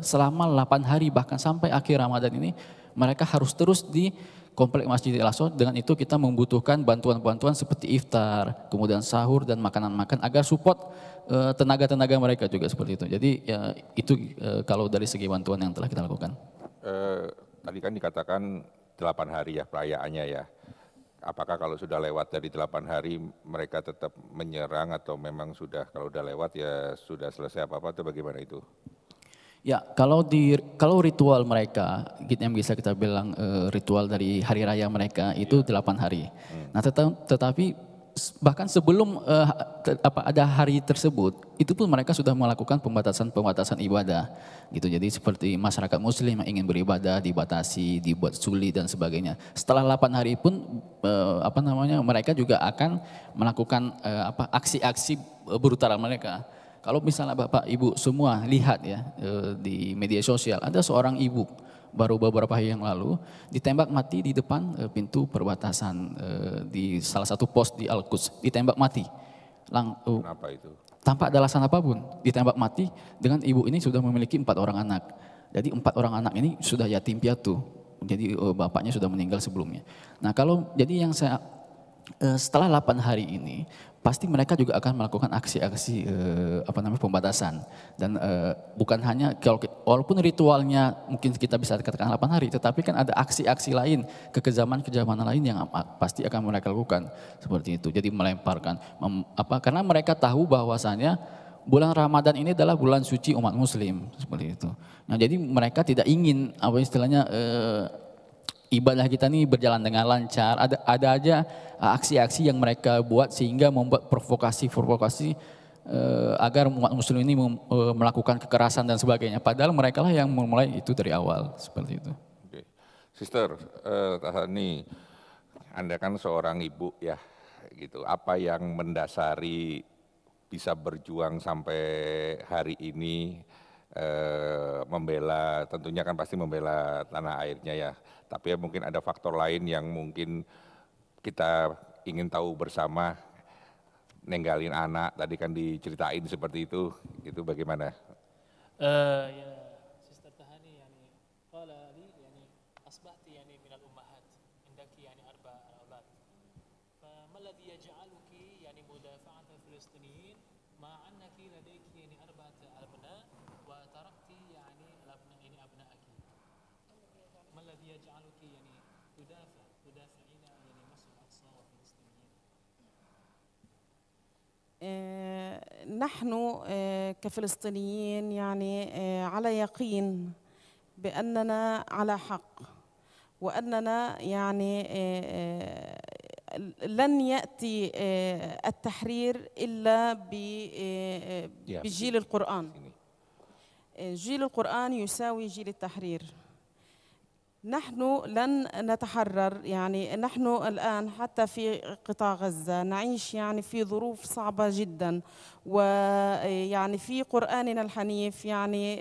selama 8 hari bahkan sampai akhir Ramadan ini mereka harus terus di komplek Masjidil Aqsa. Dengan itu kita membutuhkan bantuan-bantuan seperti iftar, kemudian sahur dan makanan-makanan agar support tenaga-tenaga mereka juga seperti itu. Jadi ya, itu kalau dari segi bantuan yang telah kita lakukan. Tadi kan dikatakan 8 hari ya perayaannya ya. Apakah kalau sudah lewat dari 8 hari mereka tetap menyerang atau memang sudah kalau sudah lewat ya sudah selesai apa-apa atau bagaimana itu? Ya, kalau ritual mereka, yang bisa kita bilang ritual dari hari raya mereka itu 8 hari. Nah, tetapi bahkan sebelum ada hari tersebut, itu pun mereka sudah melakukan pembatasan ibadah, gitu. Jadi seperti masyarakat Muslim yang ingin beribadah dibatasi, dibuat sulit dan sebagainya. Setelah 8 hari pun, mereka juga akan melakukan aksi-aksi brutal mereka. Kalau misalnya Bapak Ibu semua lihat ya di media sosial, ada seorang ibu baru beberapa hari yang lalu ditembak mati di depan pintu perbatasan di salah satu pos di Al-Quds, ditembak mati. Kenapa itu? Tanpa ada alasan apapun, ditembak mati dengan ibu ini sudah memiliki 4 orang anak. Jadi 4 orang anak ini sudah yatim piatu. Jadi bapaknya sudah meninggal sebelumnya. Nah, setelah 8 hari ini pasti mereka juga akan melakukan aksi-aksi pembatasan dan bukan hanya walaupun ritualnya mungkin kita bisa katakan 8 hari, tetapi kan ada aksi-aksi lain, kekejaman lain yang pasti akan mereka lakukan seperti itu. Jadi melemparkan karena mereka tahu bahwasanya bulan Ramadan ini adalah bulan suci umat Muslim seperti itu. Nah, jadi mereka tidak ingin ibadah kita ini berjalan dengan lancar. Ada aja aksi-aksi yang mereka buat sehingga membuat provokasi agar umat Muslim ini melakukan kekerasan dan sebagainya. Padahal mereka lah yang memulai itu dari awal seperti itu. Oke. Sister Tahani, Anda kan seorang ibu ya, gitu. Apa yang mendasari bisa berjuang sampai hari ini membela, tentunya kan pasti membela tanah airnya ya. Tapi ya mungkin ada faktor lain yang mungkin kita ingin tahu bersama, ninggalin anak, tadi kan diceritain seperti itu bagaimana? Ya, Sister Tahani, yani qala li yani asbahti yani min al-ummahat indaki yani 4 aulad. Fa ma alladhi yaj'aluki yani mudafa'at al-Filistiniyin ma annaki ladayki yani 4 abna wa tarakti yani al-abna yani abna'aki. Ma alladhi yaj'aluki yani tudafa'ina yani Masjid al-Aqsa wa Filistiniyin. نحن كفلسطينيين يعني على يقين بأننا على حق وأننا يعني لن يأتي التحرير إلا بجيل القرآن. جيل القرآن يساوي جيل التحرير. نحن لن نتحرر، يعني نحن الآن حتى في قطاع غزة نعيش يعني في ظروف صعبة جدا، ويعني في قرآننا الحنيف يعني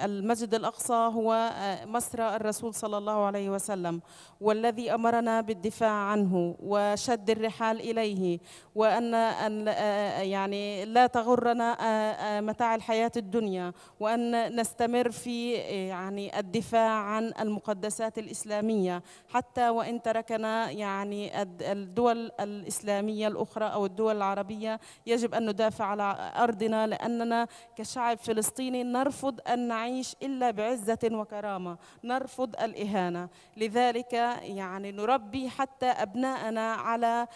المسجد الأقصى هو مسرى الرسول صلى الله عليه وسلم، والذي أمرنا بالدفاع عنه وشد الرحال إليه، وأن يعني لا تغرنا متاع الحياة الدنيا، وأن نستمر في يعني الدفاع عن المقدسات الإسلامية حتى وإن تركنا يعني الدول الإسلامية الأخرى أو الدول العربية. يجب أن ندافع على أرضنا، لأننا كشعب فلسطيني نرفض أن نعيش إلا بعزة وكرامة، نرفض الإهانة. لذلك يعني نربي حتى أبناءنا على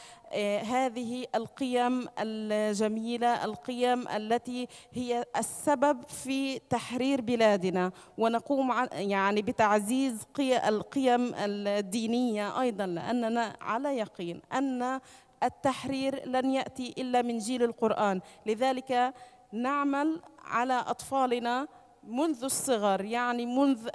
هذه القيم الجميلة، القيم التي هي السبب في تحرير بلادنا، ونقوم يعني بتعزيز القيم الدينية أيضا، لأننا على يقين أن التحرير لن يأتي إلا من جيل القرآن. لذلك نعمل على أطفالنا منذ الصغر، يعني منذ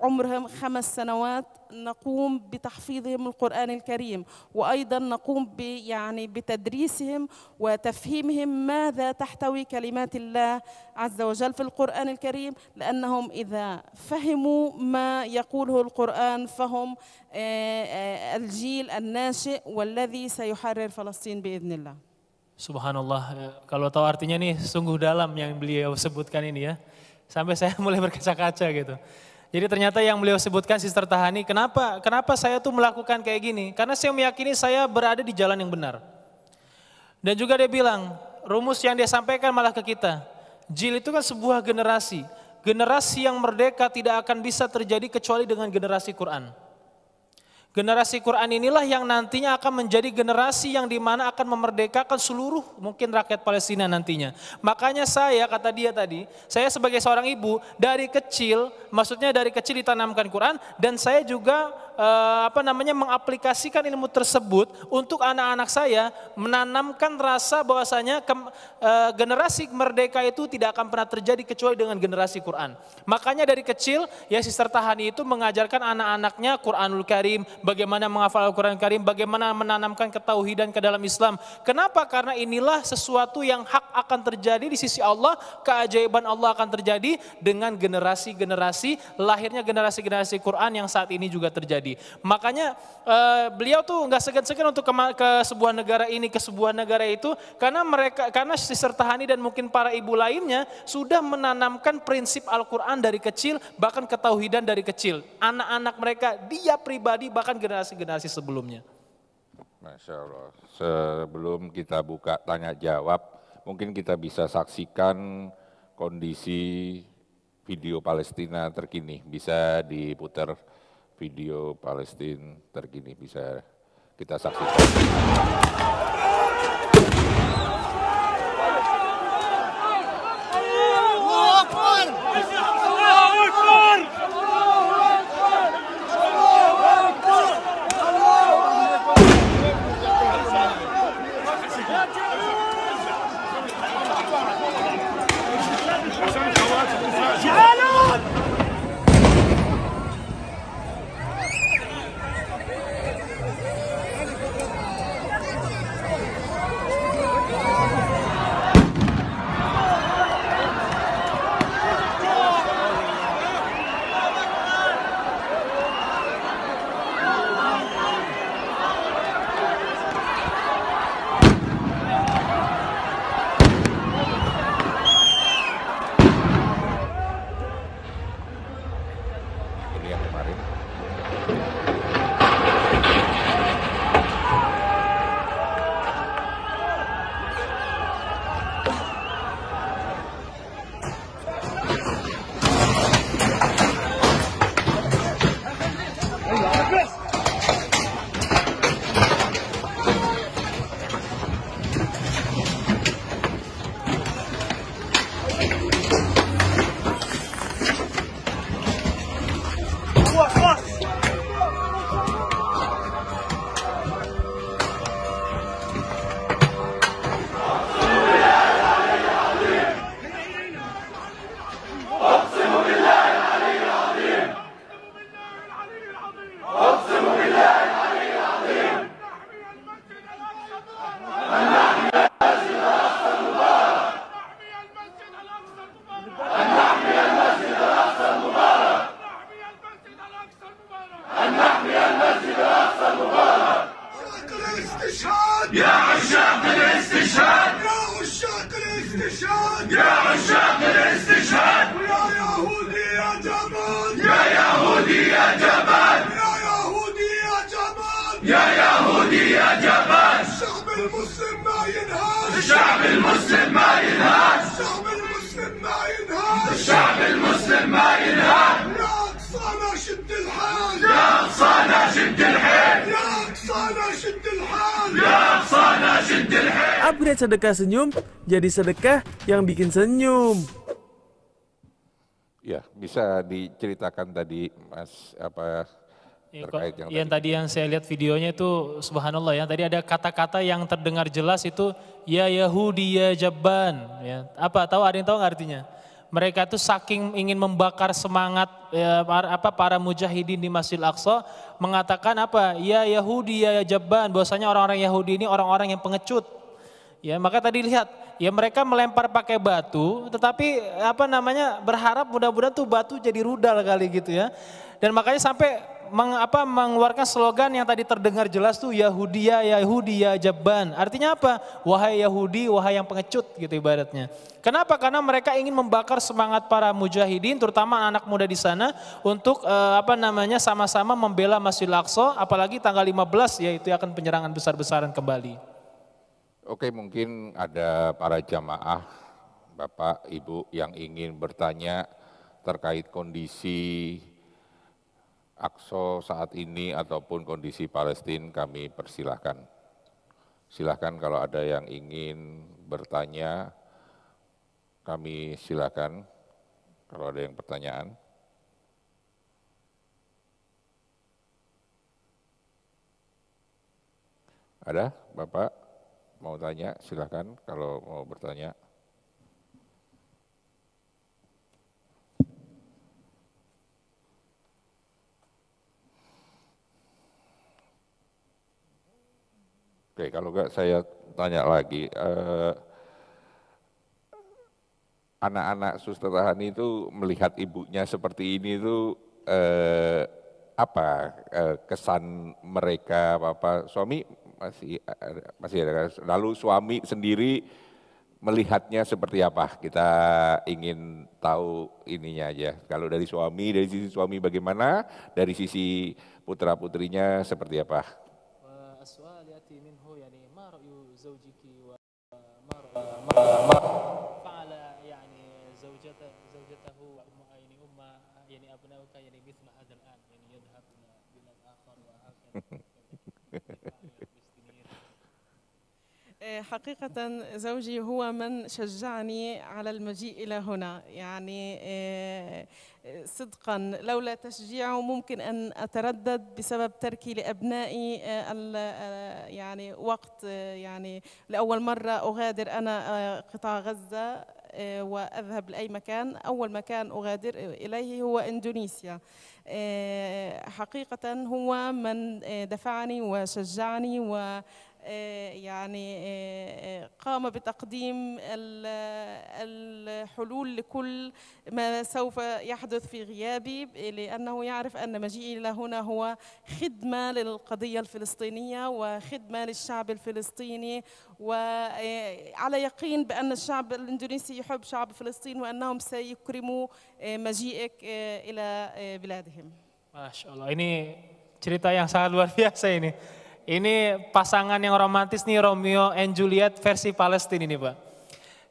عمرهم 5 سنوات نقوم بتحفيظهم القرآن الكريم، وأيضا نقوم يعني بتدريسهم وتفهيمهم ماذا تحتوي كلمات الله عز وجل في القرآن الكريم، لأنهم إذا فهموا ما يقوله القرآن فهم الجيل الناشئ والذي سيحرر فلسطين بإذن الله. Subhanallah, kalau tahu artinya nih sungguh dalam yang beliau sebutkan ini ya. Sampai saya mulai berkaca-kaca gitu. Jadi ternyata yang beliau sebutkan Sister Tahani, kenapa saya tuh melakukan kayak gini? Karena saya meyakini saya berada di jalan yang benar. Dan juga dia bilang, rumus yang dia sampaikan malah ke kita. Jil itu kan sebuah generasi. Generasi yang merdeka tidak akan bisa terjadi kecuali dengan generasi Quran. Generasi Quran inilah yang nantinya akan menjadi generasi yang dimana akan memerdekakan seluruh mungkin rakyat Palestina nantinya. Makanya saya, kata dia tadi, saya sebagai seorang ibu dari kecil, maksudnya dari kecil ditanamkan Quran, dan saya juga mengaplikasikan ilmu tersebut untuk anak-anak saya, menanamkan rasa bahwasanya generasi merdeka itu tidak akan pernah terjadi kecuali dengan generasi Quran. Makanya dari kecil ya Sister Tahani itu mengajarkan anak-anaknya Quranul Karim, bagaimana menghafal Al-Quran Karim, bagaimana menanamkan ketauhidan ke dalam Islam. Kenapa? Karena inilah sesuatu yang hak akan terjadi di sisi Allah, keajaiban Allah akan terjadi dengan generasi-generasi, lahirnya generasi-generasi Quran yang saat ini juga terjadi. Makanya beliau tuh nggak segan-segan untuk ke sebuah negara ini, ke sebuah negara itu, karena Sister Tahani dan mungkin para ibu lainnya sudah menanamkan prinsip Al-Quran dari kecil, bahkan ketauhidan dari kecil. Anak-anak mereka, dia pribadi, bahkan generasi-generasi sebelumnya. Masya Allah. Sebelum kita buka tanya jawab, mungkin kita bisa saksikan kondisi video Palestina terkini. Bisa diputar video Palestina terkini, bisa kita saksikan. يا عشاق الاستشهاد يا عشاق الاستشهاد يا عشاق الاستشهاد يا يهودي يا جبان يا يهودي يا جبان يا يهودي يا جبان يا يهودي يا جبان الشعب المسلم ما ينهار الشعب المسلم ما ينهار الشعب المسلم ما ينهار الشعب المسلم ما ينهار يا أقصانا شد الحال يا أقصانا شد الحيل يا أقصانا شد الحال يا أقصانا شد الحيل. Upgrade sedekah senyum jadi sedekah yang bikin senyum. Ya, bisa diceritakan tadi Mas apa terkait yang tadi yang saya lihat videonya itu subhanallah ya. Tadi ada kata-kata yang terdengar jelas itu ya Yahudi ya Jabban ya. Apa tahu ada yang tahu nggak artinya? Mereka itu saking ingin membakar semangat ya, para mujahidin di Masjidil Aqsa mengatakan apa? Ya Yahudi ya Jabban, bahwasanya orang-orang Yahudi ini orang-orang yang pengecut. Ya, maka tadi lihat, ya mereka melempar pakai batu, tetapi berharap mudah-mudahan tuh batu jadi rudal kali gitu ya. Dan makanya sampai mengeluarkan slogan yang tadi terdengar jelas tuh Yahudi ya Jabban. Artinya apa? Wahai Yahudi, wahai yang pengecut gitu ibaratnya. Kenapa? Karena mereka ingin membakar semangat para mujahidin, terutama anak muda di sana untuk sama-sama membela Masjidil Aqsa, apalagi tanggal 15 yaitu akan penyerangan besar-besaran kembali. Oke, mungkin ada para jamaah, Bapak, Ibu yang ingin bertanya terkait kondisi Aqsa saat ini ataupun kondisi Palestina, kami persilahkan. Silahkan kalau ada yang ingin bertanya, kami silakan kalau ada yang pertanyaan. Ada, Bapak? Mau tanya, silakan kalau mau bertanya. Oke, kalau enggak saya tanya lagi. Anak-anak Suster Tahani itu melihat ibunya seperti ini itu apa kesan mereka, Bapak? Suami masih ada. Lalu suami sendiri melihatnya seperti apa? Kita ingin tahu ininya aja. Kalau dari sisi suami bagaimana? Dari sisi putra putrinya seperti apa? حقيقة زوجي هو من شجعني على المجيء إلى هنا يعني صدقا لولا تشجيعه ممكن أن أتردد بسبب تركي لأبنائي يعني وقت يعني لأول مرة أغادر أنا قطاع غزة وأذهب لأي مكان. أول مكان أغادر إليه هو إندونيسيا. حقيقة هو من دفعني وشجعني و يعني قام بتقديم الحلول لكل ما سوف يحدث في غيابي لأنه يعرف أن مجيئي إلى هنا هو خدمة للقضية الفلسطينية وخدمة للشعب الفلسطيني وعلى يقين بأن الشعب الإندونيسي يحب شعب فلسطين وأنهم سيكرموا مجيئك إلى بلادهم. Masya Allah, ini cerita yang sangat luar biasa ini. Ini pasangan yang romantis nih, Romeo and Juliet versi Palestina ini Pak.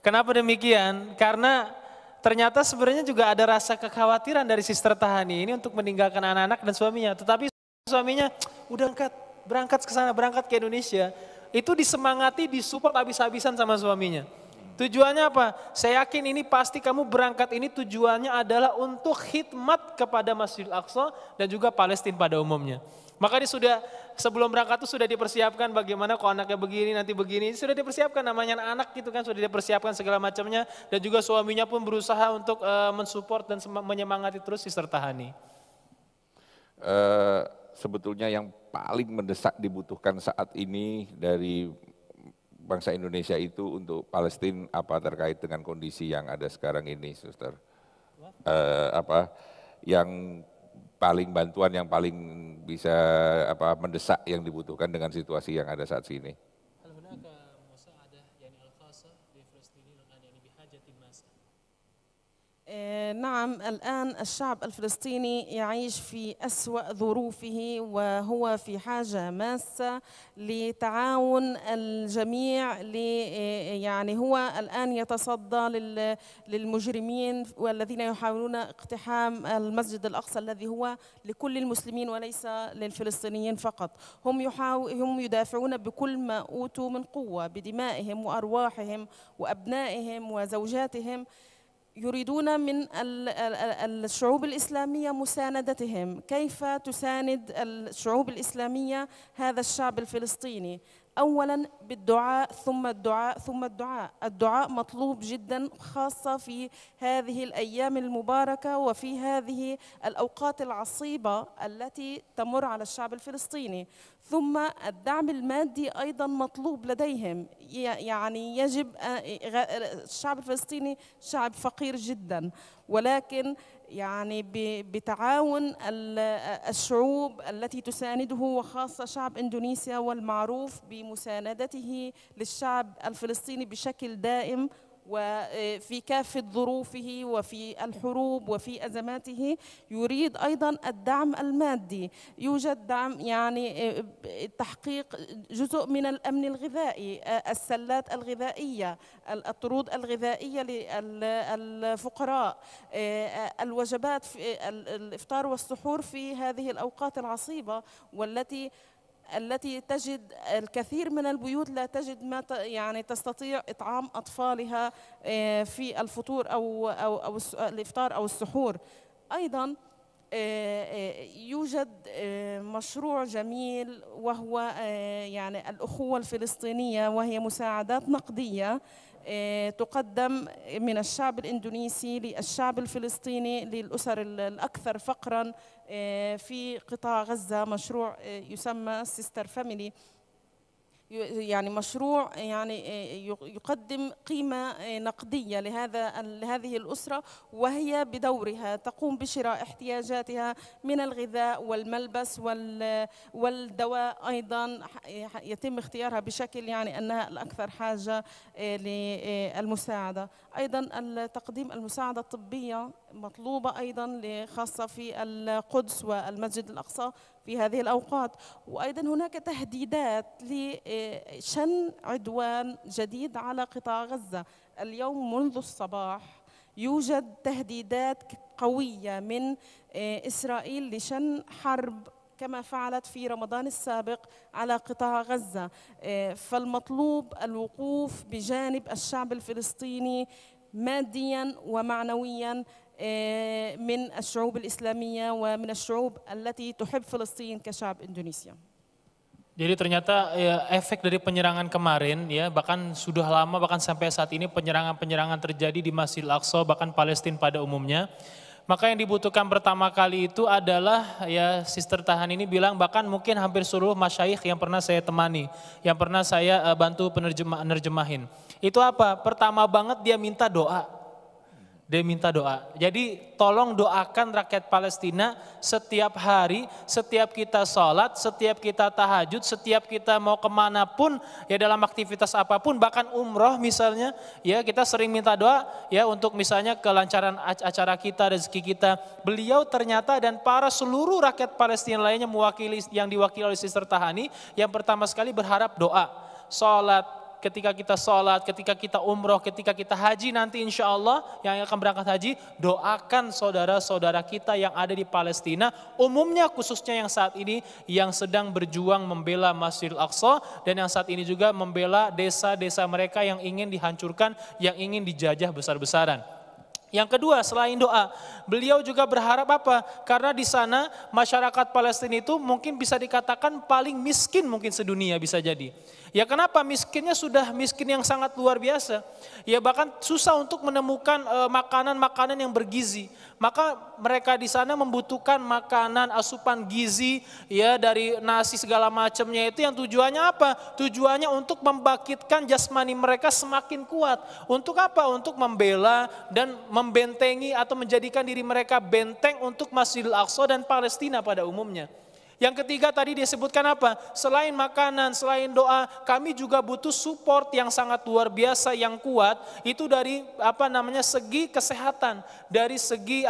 Kenapa demikian? Karena ternyata sebenarnya juga ada rasa kekhawatiran dari Sister Tahani ini untuk meninggalkan anak-anak dan suaminya. Tetapi suaminya udah berangkat ke sana, berangkat ke Indonesia. Itu disemangati, disupport habis-habisan sama suaminya. Tujuannya apa? Saya yakin ini pasti kamu berangkat ini tujuannya adalah untuk khidmat kepada Masjidil Aqsa dan juga Palestina pada umumnya. Maka dia sudah sebelum berangkat itu sudah dipersiapkan bagaimana kalau anaknya begini nanti begini, sudah dipersiapkan namanya anak gitu kan, sudah dipersiapkan segala macamnya dan juga suaminya pun berusaha untuk mensupport dan menyemangati terus Sister Tahani. Sebetulnya yang paling mendesak dibutuhkan saat ini dari bangsa Indonesia itu untuk Palestina apa terkait dengan kondisi yang ada sekarang ini, Suster? Yang paling bantuan yang paling bisa mendesak yang dibutuhkan dengan situasi yang ada saat ini? نعم، الآن الشعب الفلسطيني يعيش في أسوأ ظروفه، وهو في حاجة ماسة لتعاون الجميع. يعني هو الآن يتصدى للمجرمين والذين يحاولون اقتحام المسجد الأقصى الذي هو لكل المسلمين وليس للفلسطينيين فقط. هم يدافعون بكل ما أوتوا من قوة بدمائهم وأرواحهم وأبنائهم وزوجاتهم. يريدون من الشعوب الإسلامية مساندتهم. كيف تساند الشعوب الإسلامية هذا الشعب الفلسطيني؟ أولا بالدعاء، ثم الدعاء، ثم الدعاء. الدعاء مطلوب جدا، خاصة في هذه الأيام المباركة وفي هذه الأوقات العصيبة التي تمر على الشعب الفلسطيني. ثم الدعم المادي أيضا مطلوب لديهم. يعني يجب الشعب الفلسطيني شعب فقير جدا، ولكن يعني بتعاون الشعوب التي تسانده، وخاصة شعب إندونيسيا والمعروف بمساندته للشعب الفلسطيني بشكل دائم وفي كافة ظروفه وفي الحروب وفي أزماته، يريد أيضا الدعم المادي. يوجد دعم، يعني تحقيق جزء من الأمن الغذائي، السلات الغذائية، الطرود الغذائية للفقراء، الوجبات في الإفطار والسحور في هذه الأوقات العصيبة، التي تجد الكثير من البيوت لا تجد ما يعني تستطيع إطعام أطفالها في الفطور أو الإفطار أو السحور. أيضا يوجد مشروع جميل وهو يعني الأخوة الفلسطينية، وهي مساعدات نقدية تقدم من الشعب الإندونيسي للشعب الفلسطيني، للأسر الأكثر فقراً في قطاع غزة. مشروع يسمى سيستر فاميلي، يعني مشروع يعني يقدم قيمة نقدية لهذه الأسرة، وهي بدورها تقوم بشراء احتياجاتها من الغذاء والملبس والدواء. أيضا يتم اختيارها بشكل يعني أنها الأكثر حاجة للمساعدة. أيضا تقديم المساعدة الطبية مطلوبة أيضا، خاصة في القدس والمسجد الأقصى في هذه الأوقات. وأيضا هناك تهديدات لشن عدوان جديد على قطاع غزة. اليوم منذ الصباح يوجد تهديدات قوية من إسرائيل لشن حرب كما فعلت في رمضان السابق على قطاع غزة. فالمطلوب الوقوف بجانب الشعب الفلسطيني مادياً ومعنوياً من الشعوب الإسلامية ومن الشعوب التي تحب فلسطين كشعب إندونيسيا. Jadi ternyata efek dari penyerangan kemarin ya, bahkan sudah lama, bahkan sampai saat ini penyerangan-penyerangan terjadi di Masjidil Aqsa, bahkan Palestina pada umumnya. Maka yang dibutuhkan pertama kali itu adalah ya Sister Tahan ini bilang, bahkan mungkin hampir seluruh masyayikh yang pernah saya temani, yang pernah saya bantu penerjemahin. Itu apa? Pertama banget dia minta doa. Dia minta doa. Jadi tolong doakan rakyat Palestina setiap hari, setiap kita sholat, setiap kita tahajud, setiap kita mau kemanapun ya dalam aktivitas apapun, bahkan umroh misalnya, ya kita sering minta doa ya untuk misalnya kelancaran acara kita, rezeki kita. Beliau ternyata dan para seluruh rakyat Palestina lainnya yang diwakili oleh Sister Tahani, yang pertama sekali berharap doa, sholat. Ketika kita sholat, ketika kita umroh, ketika kita haji nanti insya Allah yang akan berangkat haji, doakan saudara-saudara kita yang ada di Palestina, umumnya khususnya yang saat ini yang sedang berjuang membela Masjidil Aqsa dan yang saat ini juga membela desa-desa mereka yang ingin dihancurkan, yang ingin dijajah besar-besaran. Yang kedua, selain doa, beliau juga berharap apa? Karena di sana masyarakat Palestina itu mungkin bisa dikatakan paling miskin mungkin sedunia bisa jadi. Ya kenapa? Miskinnya sudah miskin yang sangat luar biasa. Ya bahkan susah untuk menemukan makanan-makanan yang bergizi. Maka mereka di sana membutuhkan makanan asupan gizi ya dari nasi segala macamnya itu, yang tujuannya apa? Tujuannya untuk membangkitkan jasmani mereka semakin kuat. Untuk apa? Untuk membela dan membentengi atau menjadikan diri mereka benteng untuk Masjidil Aqsa dan Palestina pada umumnya. Yang ketiga tadi disebutkan apa? Selain makanan, selain doa, kami juga butuh support yang sangat luar biasa yang kuat. Itu dari segi kesehatan, dari segi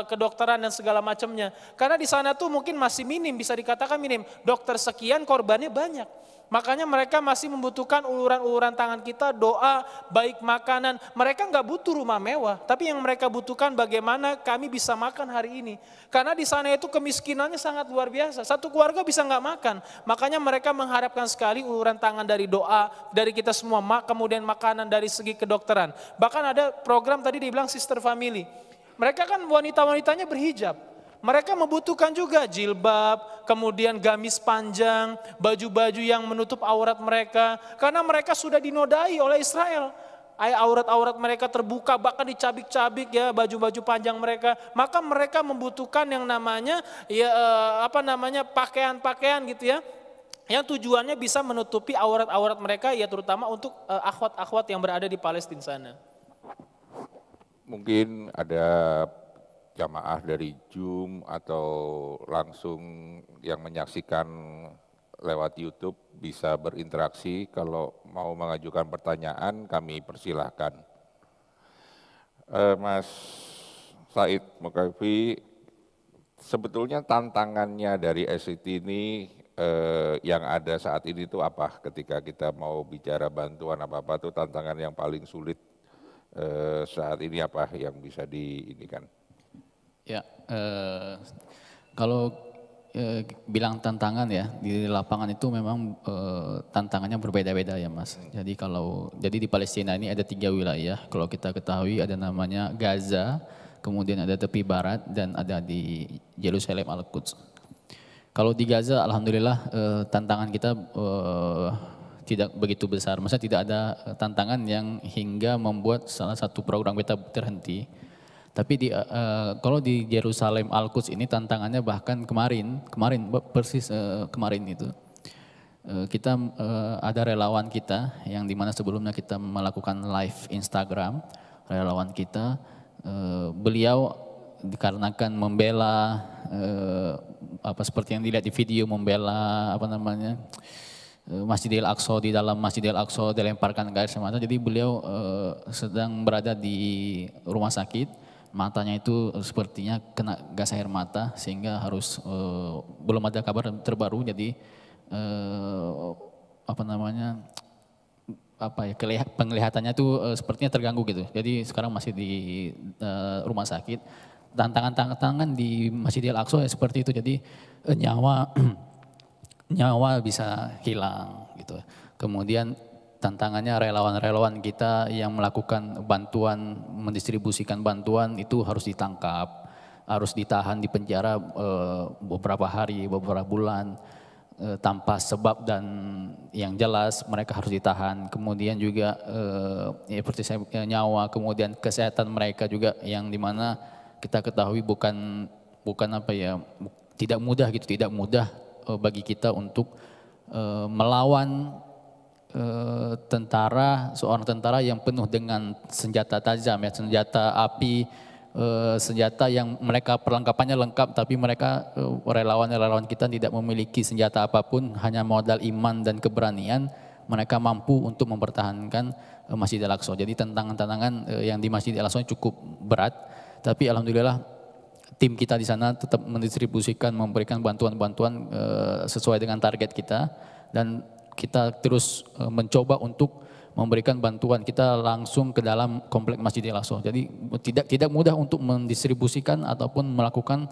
kedokteran dan segala macamnya. Karena di sana tuh mungkin masih minim, bisa dikatakan minim. Dokter sekian, korbannya banyak. Makanya mereka masih membutuhkan uluran-uluran tangan kita, doa, baik makanan. Mereka nggak butuh rumah mewah, tapi yang mereka butuhkan bagaimana kami bisa makan hari ini. Karena di sana itu kemiskinannya sangat luar biasa. Satu keluarga bisa nggak makan. Makanya mereka mengharapkan sekali uluran tangan dari doa, dari kita semua, kemudian makanan dari segi kedokteran. Bahkan ada program tadi dibilang sister family. Mereka kan wanita-wanitanya berhijab. Mereka membutuhkan juga jilbab, kemudian gamis panjang, baju-baju yang menutup aurat mereka. Karena mereka sudah dinodai oleh Israel. Aurat-aurat mereka terbuka, bahkan dicabik-cabik ya baju-baju panjang mereka. Maka mereka membutuhkan yang namanya pakaian-pakaian gitu ya. Yang tujuannya bisa menutupi aurat-aurat mereka ya terutama untuk akhwat-akhwat yang berada di Palestina sana. Mungkin ada jamaah dari Zoom atau langsung yang menyaksikan lewat YouTube bisa berinteraksi. Kalau mau mengajukan pertanyaan kami persilahkan. Mas Said Mukafi, sebetulnya tantangannya dari SCT ini yang ada saat ini itu apa? Ketika kita mau bicara bantuan apa-apa itu tantangan yang paling sulit saat ini apa yang bisa diinikan? Ya, kalau bilang tantangan ya di lapangan itu memang tantangannya berbeda-beda ya Mas. Jadi di Palestina ini ada 3 wilayah. Kalau kita ketahui ada namanya Gaza, kemudian ada tepi barat dan ada di Yerusalem Al-Quds. Kalau di Gaza, alhamdulillah tantangan kita tidak begitu besar. Maksudnya tidak ada tantangan yang hingga membuat salah satu program kita terhenti. Tapi kalau di Yerusalem Al-Quds ini tantangannya bahkan kemarin itu kita ada relawan kita yang dimana sebelumnya kita melakukan live Instagram, relawan kita beliau dikarenakan membela seperti yang dilihat di video, membela Masjidil Aqsa, di dalam Masjidil Aqsa dilemparkan gas mata. Jadi beliau sedang berada di rumah sakit. Matanya itu sepertinya kena gas air mata sehingga harus belum ada kabar terbaru. Jadi penglihatannya itu sepertinya terganggu gitu. Jadi sekarang masih di rumah sakit. Tantangan di Masjidil Aqsa ya seperti itu. Jadi nyawa bisa hilang gitu. Kemudian tantangannya relawan-relawan kita yang melakukan bantuan, mendistribusikan bantuan itu harus ditangkap, harus ditahan di penjara beberapa hari, beberapa bulan tanpa sebab dan yang jelas mereka harus ditahan. Kemudian juga nyawa, kemudian kesehatan mereka juga yang dimana kita ketahui bukan tidak mudah gitu, tidak mudah bagi kita untuk melawan seorang tentara yang penuh dengan senjata tajam ya, senjata api, senjata yang mereka perlengkapannya lengkap tapi mereka relawan kita tidak memiliki senjata apapun, hanya modal iman dan keberanian mereka mampu untuk mempertahankan Masjidil Aqsa. Jadi tantangan-tantangan yang di Masjidil Aqsa cukup berat, tapi alhamdulillah tim kita di sana tetap mendistribusikan, memberikan bantuan-bantuan sesuai dengan target kita dan kita terus mencoba untuk memberikan bantuan. Kita langsung ke dalam komplek Masjidil Aqsa. Jadi tidak mudah untuk mendistribusikan ataupun melakukan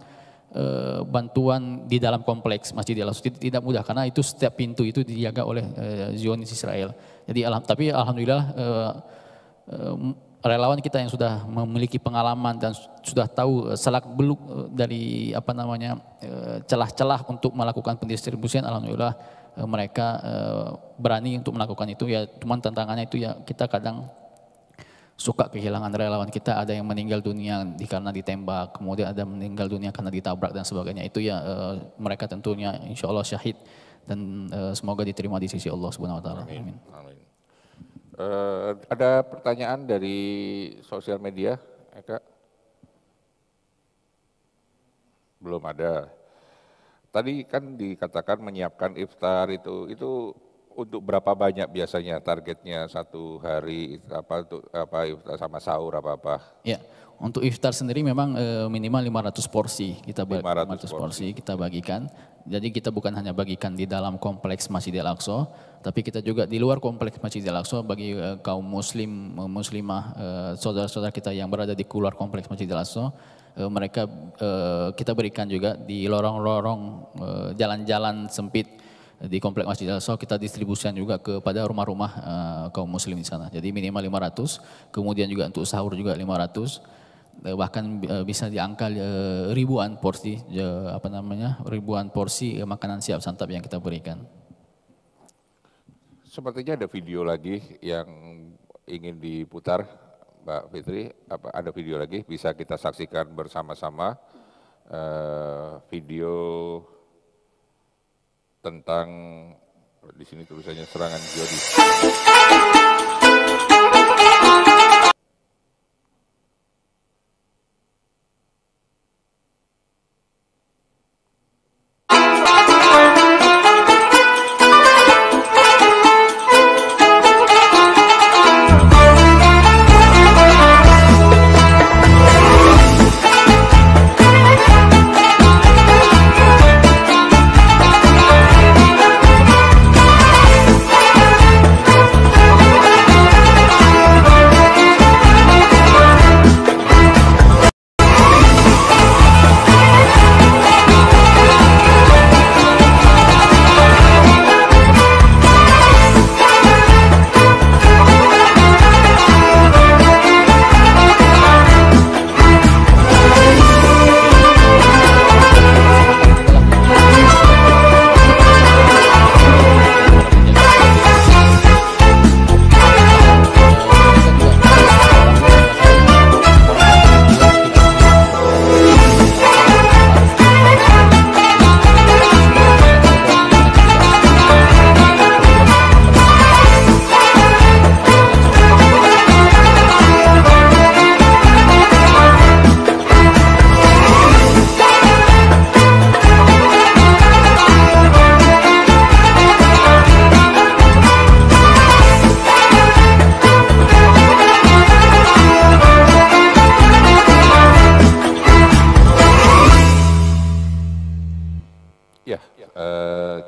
bantuan di dalam kompleks Masjidil Aqsa. Tidak mudah karena itu setiap pintu itu dijaga oleh Zionis Israel. Jadi tapi alhamdulillah relawan kita yang sudah memiliki pengalaman dan sudah tahu selak-beluk dari celah-celah untuk melakukan pendistribusian, alhamdulillah mereka berani untuk melakukan itu ya. Cuman tantangannya itu ya kita kadang suka kehilangan relawan kita, ada yang meninggal dunia karena ditembak, kemudian ada meninggal dunia karena ditabrak dan sebagainya. Itu ya mereka tentunya insya Allah syahid dan semoga diterima di sisi Allah Subhanahu Wa Taala. Amin. Amin. Ada pertanyaan dari sosial media, Eka? Belum ada. Tadi kan dikatakan menyiapkan iftar itu untuk berapa banyak biasanya targetnya satu hari untuk iftar sama sahur apa? Ya, untuk iftar sendiri memang minimal 500 porsi kita 500 porsi kita bagikan. Jadi kita bukan hanya bagikan di dalam kompleks Masjidil Aqsa, tapi kita juga di luar kompleks Masjidil Aqsa bagi kaum muslimah saudara-saudara kita yang berada di luar kompleks Masjidil Aqsa. Mereka kita berikan juga di lorong-lorong jalan-jalan sempit di komplek Masjidil Aqsa, kita distribusikan juga kepada rumah-rumah kaum muslim di sana. Jadi minimal 500, kemudian juga untuk sahur juga 500, bahkan bisa di angka ribuan porsi ribuan porsi makanan siap santap yang kita berikan. Sepertinya ada video lagi yang ingin diputar. Mbak Fitri, ada video lagi bisa kita saksikan bersama-sama video tentang di sini tulisannya serangan jihadi.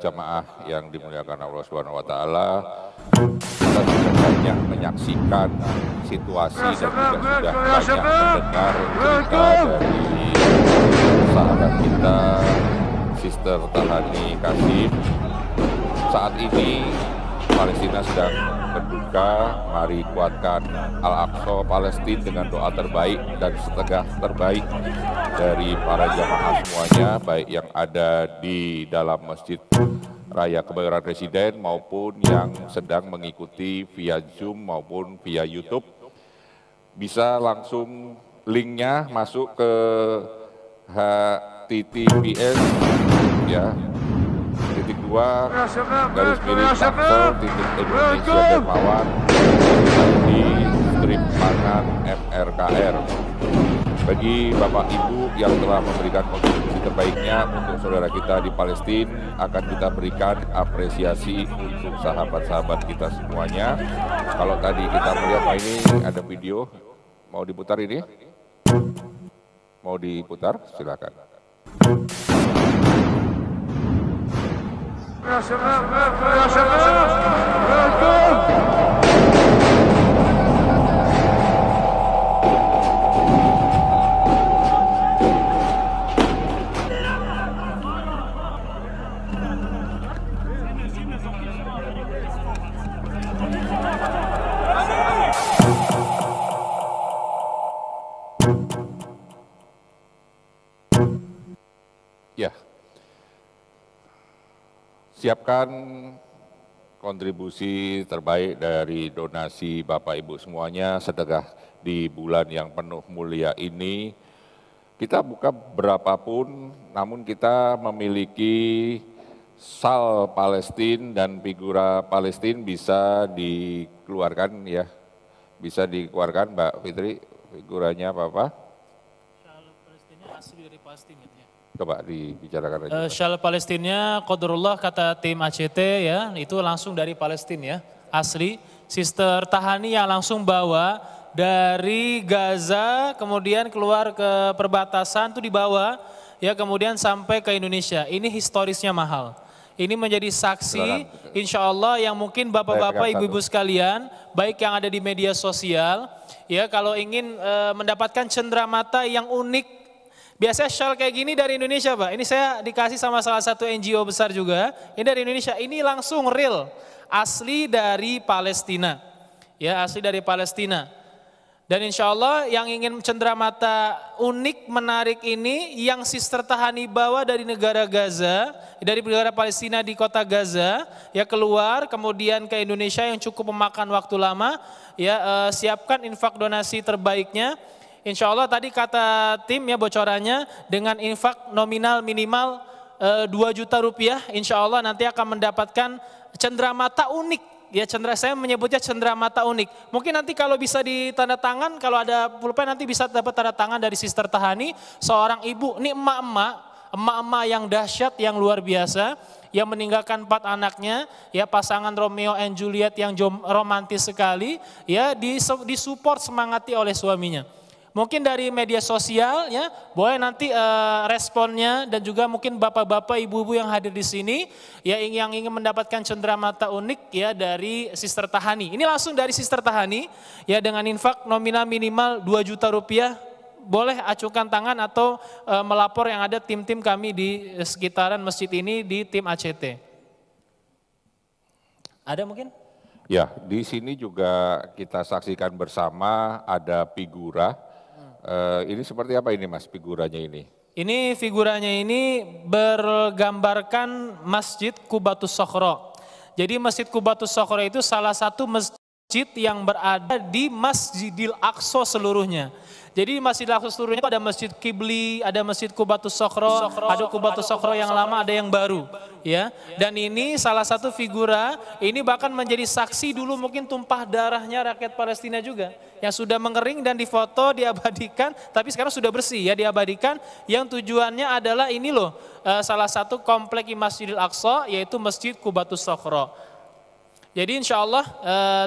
Jamaah yang dimuliakan Allah Subhanahu wa taala, kita sudah banyak menyaksikan situasi dan juga sudah banyak mendengar cerita dari sahabat kita Sister Tahani Kasim. Saat ini Palestina sedang berduka, mari kuatkan Al-Aqsa Palestina dengan doa terbaik dan setengah terbaik dari para jamaah semuanya, baik yang ada di dalam Masjid Raya Kebayoran Residen maupun yang sedang mengikuti via Zoom maupun via YouTube. Bisa langsung linknya masuk ke https ya /2 /Indonesia Dermawan di strip pangan MRKR. Bagi Bapak Ibu yang telah memberikan kontribusi terbaiknya untuk saudara kita di Palestina, akan kita berikan apresiasi untuk sahabat-sahabat kita semuanya. Kalau tadi kita melihat, ini ada video, mau diputar ini? Mau diputar? Silakan. يا شباب يا شباب Ya, siapkan kontribusi terbaik dari donasi Bapak Ibu semuanya sedekah di bulan yang penuh mulia ini. Kita buka berapapun, namun kita memiliki sal Palestina dan figura Palestina bisa dikeluarkan ya. Bisa dikeluarkan Mbak Fitri, figuranya apa? Sal Palestina asli dari Palestina ya. Coba dibicarakan aja. Syal Palestina, qadarullah kata tim ACT ya, itu langsung dari Palestina ya, asli. Sister Tahani yang langsung bawa dari Gaza, kemudian keluar ke perbatasan, itu dibawa ya, kemudian sampai ke Indonesia. Ini historisnya mahal. Ini menjadi saksi, insya Allah yang mungkin bapak-bapak, ibu-ibu sekalian, baik yang ada di media sosial, ya kalau ingin mendapatkan cenderamata yang unik. Biasanya shawl kayak gini dari Indonesia Pak, ini saya dikasih sama salah satu NGO besar juga, ini dari Indonesia, ini langsung real, asli dari Palestina. Ya asli dari Palestina. Dan insya Allah yang ingin cenderamata unik, menarik ini, yang Sister Tahani bawa dari negara Gaza, dari negara Palestina di kota Gaza, ya keluar, kemudian ke Indonesia yang cukup memakan waktu lama, ya siapkan infak donasi terbaiknya. Insya Allah tadi kata tim ya bocorannya dengan infak nominal minimal 2 juta rupiah, insya Allah nanti akan mendapatkan cenderamata unik. Ya saya menyebutnya cenderamata unik. Mungkin nanti kalau bisa ditanda tangan, kalau ada pulpen nanti bisa dapat tanda tangan dari Sister Tahani, seorang ibu, ini emak-emak yang dahsyat, yang luar biasa, yang meninggalkan 4 anaknya, ya pasangan Romeo and Juliet yang romantis sekali, ya disupport, semangati oleh suaminya. Mungkin dari media sosial ya, boleh nanti responnya, dan juga mungkin bapak-bapak, ibu-ibu yang hadir di sini ya yang ingin mendapatkan cenderamata unik ya dari Sister Tahani. Ini langsung dari Sister Tahani ya dengan infak nominal minimal 2 juta rupiah. Boleh acukan tangan atau melapor yang ada tim-tim kami di sekitaran masjid ini di tim ACT. Ada mungkin? Ya, di sini juga kita saksikan bersama ada figura. Ini seperti apa ini Mas figuranya ini? Ini figuranya ini bergambarkan Masjid Qubatus Sokhro. Jadi Masjid Qubatus Sokhro itu salah satu masjid yang berada di Masjidil Aqsa seluruhnya. Jadi Masjidil Aqsa seluruhnya itu ada Masjid Qibli, ada Masjid Qubatus Sokhro, ada Qubatus Sokhro yang lama, ada yang baru. Ya, dan ini salah satu figura, ini bahkan menjadi saksi dulu mungkin tumpah darahnya rakyat Palestina juga, yang sudah mengering dan difoto, diabadikan, tapi sekarang sudah bersih ya, diabadikan, yang tujuannya adalah ini loh, salah satu komplek Masjidil Aqsa, yaitu Masjid Qubatus Sokhro. Jadi insya Allah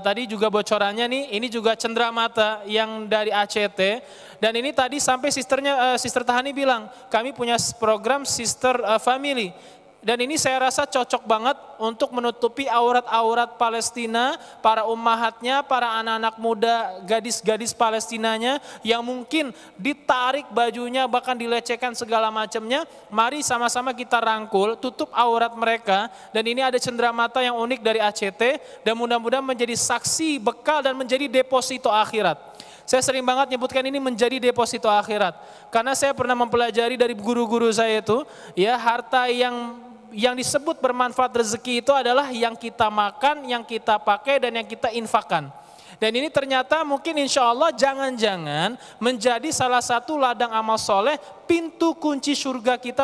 tadi juga bocorannya nih, ini juga cenderamata yang dari ACT, dan ini tadi sampai Sister Tahani bilang, kami punya program Sister Family. Dan ini saya rasa cocok banget untuk menutupi aurat-aurat Palestina, para ummahatnya, para anak-anak muda, gadis-gadis Palestinanya yang mungkin ditarik bajunya, bahkan dilecehkan segala macamnya. Mari sama-sama kita rangkul, tutup aurat mereka, dan ini ada cenderamata yang unik dari ACT, dan mudah-mudahan menjadi saksi, bekal, dan menjadi deposito akhirat. Saya sering banget nyebutkan ini menjadi deposito akhirat, karena saya pernah mempelajari dari guru-guru saya itu, ya harta yang disebut bermanfaat rezeki itu adalah yang kita makan, yang kita pakai, dan yang kita infakkan. Dan ini ternyata mungkin insya Allah jangan-jangan menjadi salah satu ladang amal soleh, pintu kunci surga kita,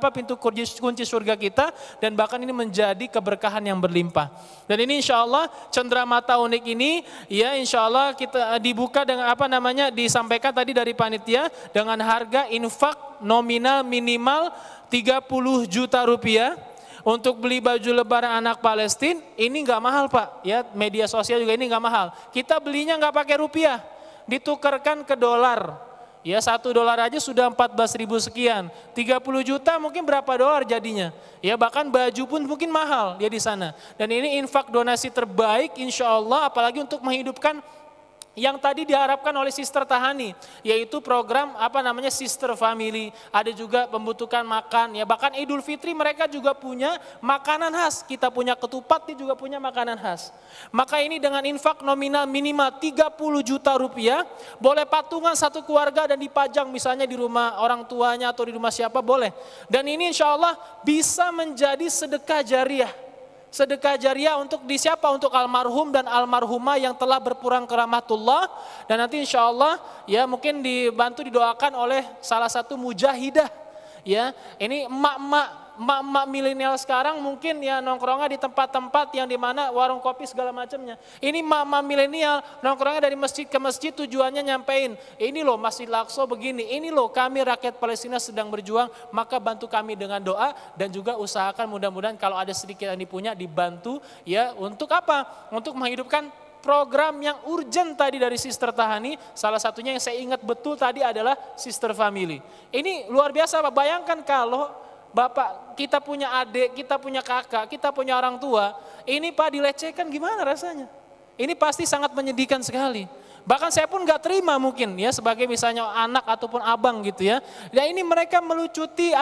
pintu kunci surga kita, dan bahkan ini menjadi keberkahan yang berlimpah. Dan ini insya Allah cenderamata unik ini, ya insya Allah kita dibuka dengan disampaikan tadi dari panitia dengan harga infak nominal minimal 30 juta rupiah. Untuk beli baju lebaran anak Palestina ini nggak mahal Pak, ya media sosial juga ini nggak mahal. Kita belinya nggak pakai rupiah, ditukarkan ke dolar. Ya $1 aja sudah 14.000 sekian, 30 juta mungkin berapa dolar jadinya. Ya bahkan baju pun mungkin mahal dia di sana. Dan ini infak donasi terbaik insya Allah, apalagi untuk menghidupkan yang tadi diharapkan oleh Sister Tahani, yaitu program Sister Family. Ada juga membutuhkan makan, ya bahkan Idul Fitri mereka juga punya makanan khas. Kita punya ketupat, dia juga punya makanan khas. Maka ini dengan infak nominal minimal 30 juta rupiah, boleh patungan satu keluarga dan dipajang misalnya di rumah orang tuanya atau di rumah siapa boleh. Dan ini insya Allah bisa menjadi sedekah jariah. Sedekah jariah untuk siapa? Untuk almarhum dan almarhumah yang telah berpulang ke rahmatullah. Dan nanti insya Allah ya mungkin dibantu didoakan oleh salah satu mujahidah. Ya, ini emak-emak emak-emak milenial sekarang mungkin ya nongkrongnya di tempat-tempat yang dimana warung kopi segala macamnya. Ini emak-emak milenial nongkrongnya dari masjid ke masjid, tujuannya nyampein, ini loh Masjid Al-Aqsa begini, ini loh kami rakyat Palestina sedang berjuang, maka bantu kami dengan doa dan juga usahakan mudah-mudahan kalau ada sedikit yang dipunya dibantu ya untuk apa? Untuk menghidupkan program yang urgent tadi dari Sister Tahani, salah satunya yang saya ingat betul tadi adalah Sister Family. Ini luar biasa Pak, bayangkan kalau Bapak, kita punya adik, kita punya kakak, kita punya orang tua, ini Pak dilecehkan gimana rasanya? Ini pasti sangat menyedihkan sekali. Bahkan saya pun gak terima mungkin ya sebagai misalnya anak ataupun abang gitu ya. Ya ini mereka melucuti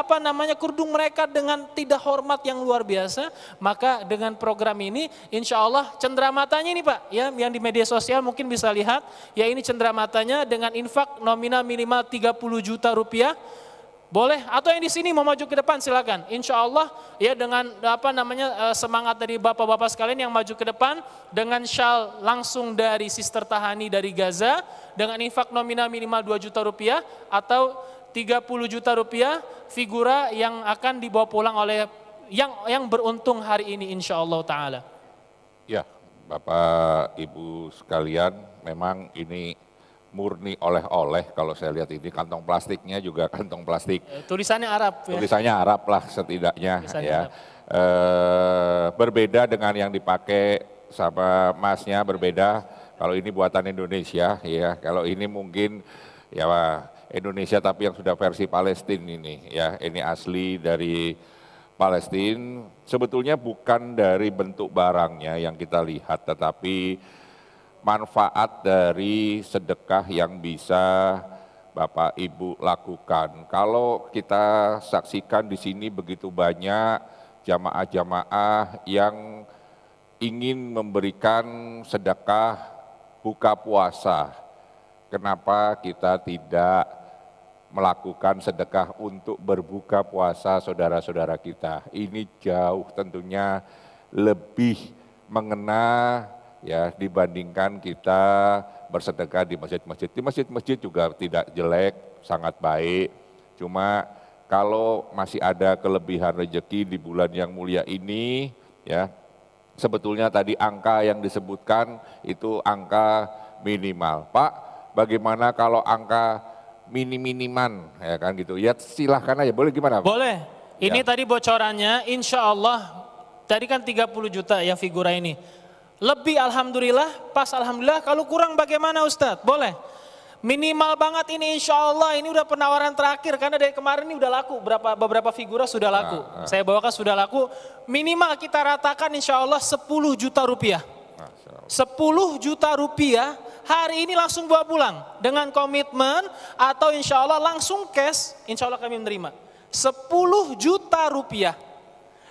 kurdung mereka dengan tidak hormat yang luar biasa. Maka dengan program ini insya Allah cendeраmatanya ini Pak ya yang di media sosial mungkin bisa lihat. Ya ini cendeраmatanya dengan infak nominal minimal 30 juta rupiah. Boleh atau yang di sini mau maju ke depan silakan. Insya Allah ya dengan semangat dari bapak-bapak sekalian yang maju ke depan dengan syal langsung dari Sister Tahani dari Gaza dengan infak nominal minimal 2 juta rupiah atau 30 juta rupiah figura yang akan dibawa pulang oleh yang beruntung hari ini insya Allah taala. Ya, Bapak Ibu sekalian, memang ini murni oleh-oleh kalau saya lihat ini kantong plastiknya juga kantong plastik. Tulisannya Arab. Ya. Tulisannya Arab lah setidaknya tulisannya ya. Berbeda dengan yang dipakai sama masnya berbeda. Kalau ini buatan Indonesia ya. Kalau ini mungkin ya Indonesia tapi yang sudah versi Palestina ini ya. Ini asli dari Palestina. Sebetulnya bukan dari bentuk barangnya yang kita lihat tetapi manfaat dari sedekah yang bisa Bapak Ibu lakukan. Kalau kita saksikan di sini begitu banyak jamaah-jamaah yang ingin memberikan sedekah buka puasa. Kenapa kita tidak melakukan sedekah untuk berbuka puasa saudara-saudara kita? Ini jauh tentunya lebih mengena ya dibandingkan kita bersedekah di masjid-masjid. Di masjid-masjid juga tidak jelek, sangat baik. Cuma kalau masih ada kelebihan rezeki di bulan yang mulia ini ya, sebetulnya tadi angka yang disebutkan itu angka minimal. Pak, bagaimana kalau angka miniman ya kan gitu. Ya silahkan aja, boleh gimana? Boleh. Ini ya. tadi bocorannya insya Allah tadi kan 30 juta ya figura ini. Lebih alhamdulillah, pas alhamdulillah, kalau kurang bagaimana Ustadz? Boleh. Minimal banget ini insya Allah, ini udah penawaran terakhir karena dari kemarin ini udah laku, beberapa figura sudah laku. Saya bawakan sudah laku, minimal kita ratakan insya Allah 10 juta rupiah. 10 juta rupiah hari ini langsung bawa pulang dengan komitmen atau insya Allah langsung cash, insya Allah kami menerima. 10 juta rupiah.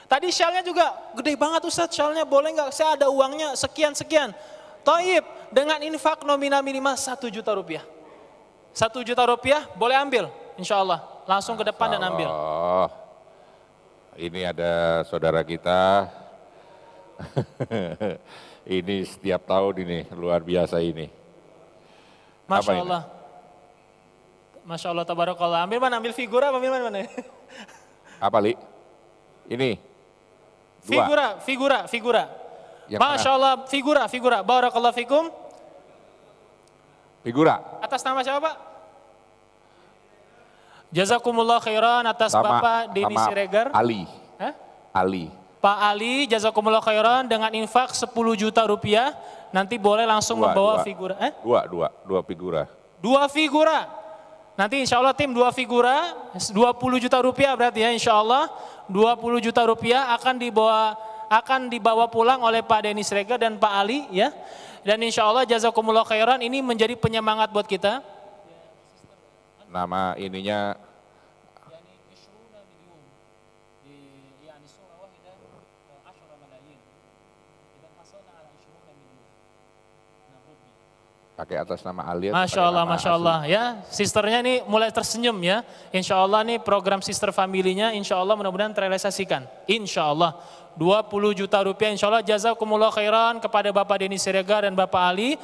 Tadi syalnya juga gede banget Ustadz, syalnya boleh nggak? Saya ada uangnya sekian-sekian. Toib dengan infak nominal minimal 1 juta rupiah. 1 juta rupiah boleh ambil, insya Allah. Langsung ke depan dan ambil. Ini ada saudara kita. Ini setiap tahun ini, luar biasa ini. Masya Allah. Masya Allah, tabarakallah. Ambil mana? Ambil figura apa ambil mana? Apa Li? Ini. Figura. Masya Allah, figura. Barakallahu fikum. Figura. Atas nama siapa Pak? Jazakumullah khairan atas Bapak Denny Siregar. Ali. Hah? Ali. Pak Ali, jazakumullah khairan dengan infak 10 juta rupiah. Nanti boleh langsung membawa figura. Dua figura. 2 figura. Nanti insya Allah tim 2 figura, 20 juta rupiah berarti ya insya Allah. 20 juta rupiah akan dibawa pulang oleh Pak Denny Siregar dan Pak Ali ya. Dan insya Allah jazakumullah khairan ini menjadi penyemangat buat kita. Nama ininya pakai atas nama Ali. Masya Allah ya. Sisternya ini mulai tersenyum ya. Insya Allah nih program sister familinya insya Allah mudah-mudahan terrealisasikan. Insya Allah 20 juta rupiah insya Allah jazakumullah khairan kepada Bapak Denny Siregar dan Bapak Ali.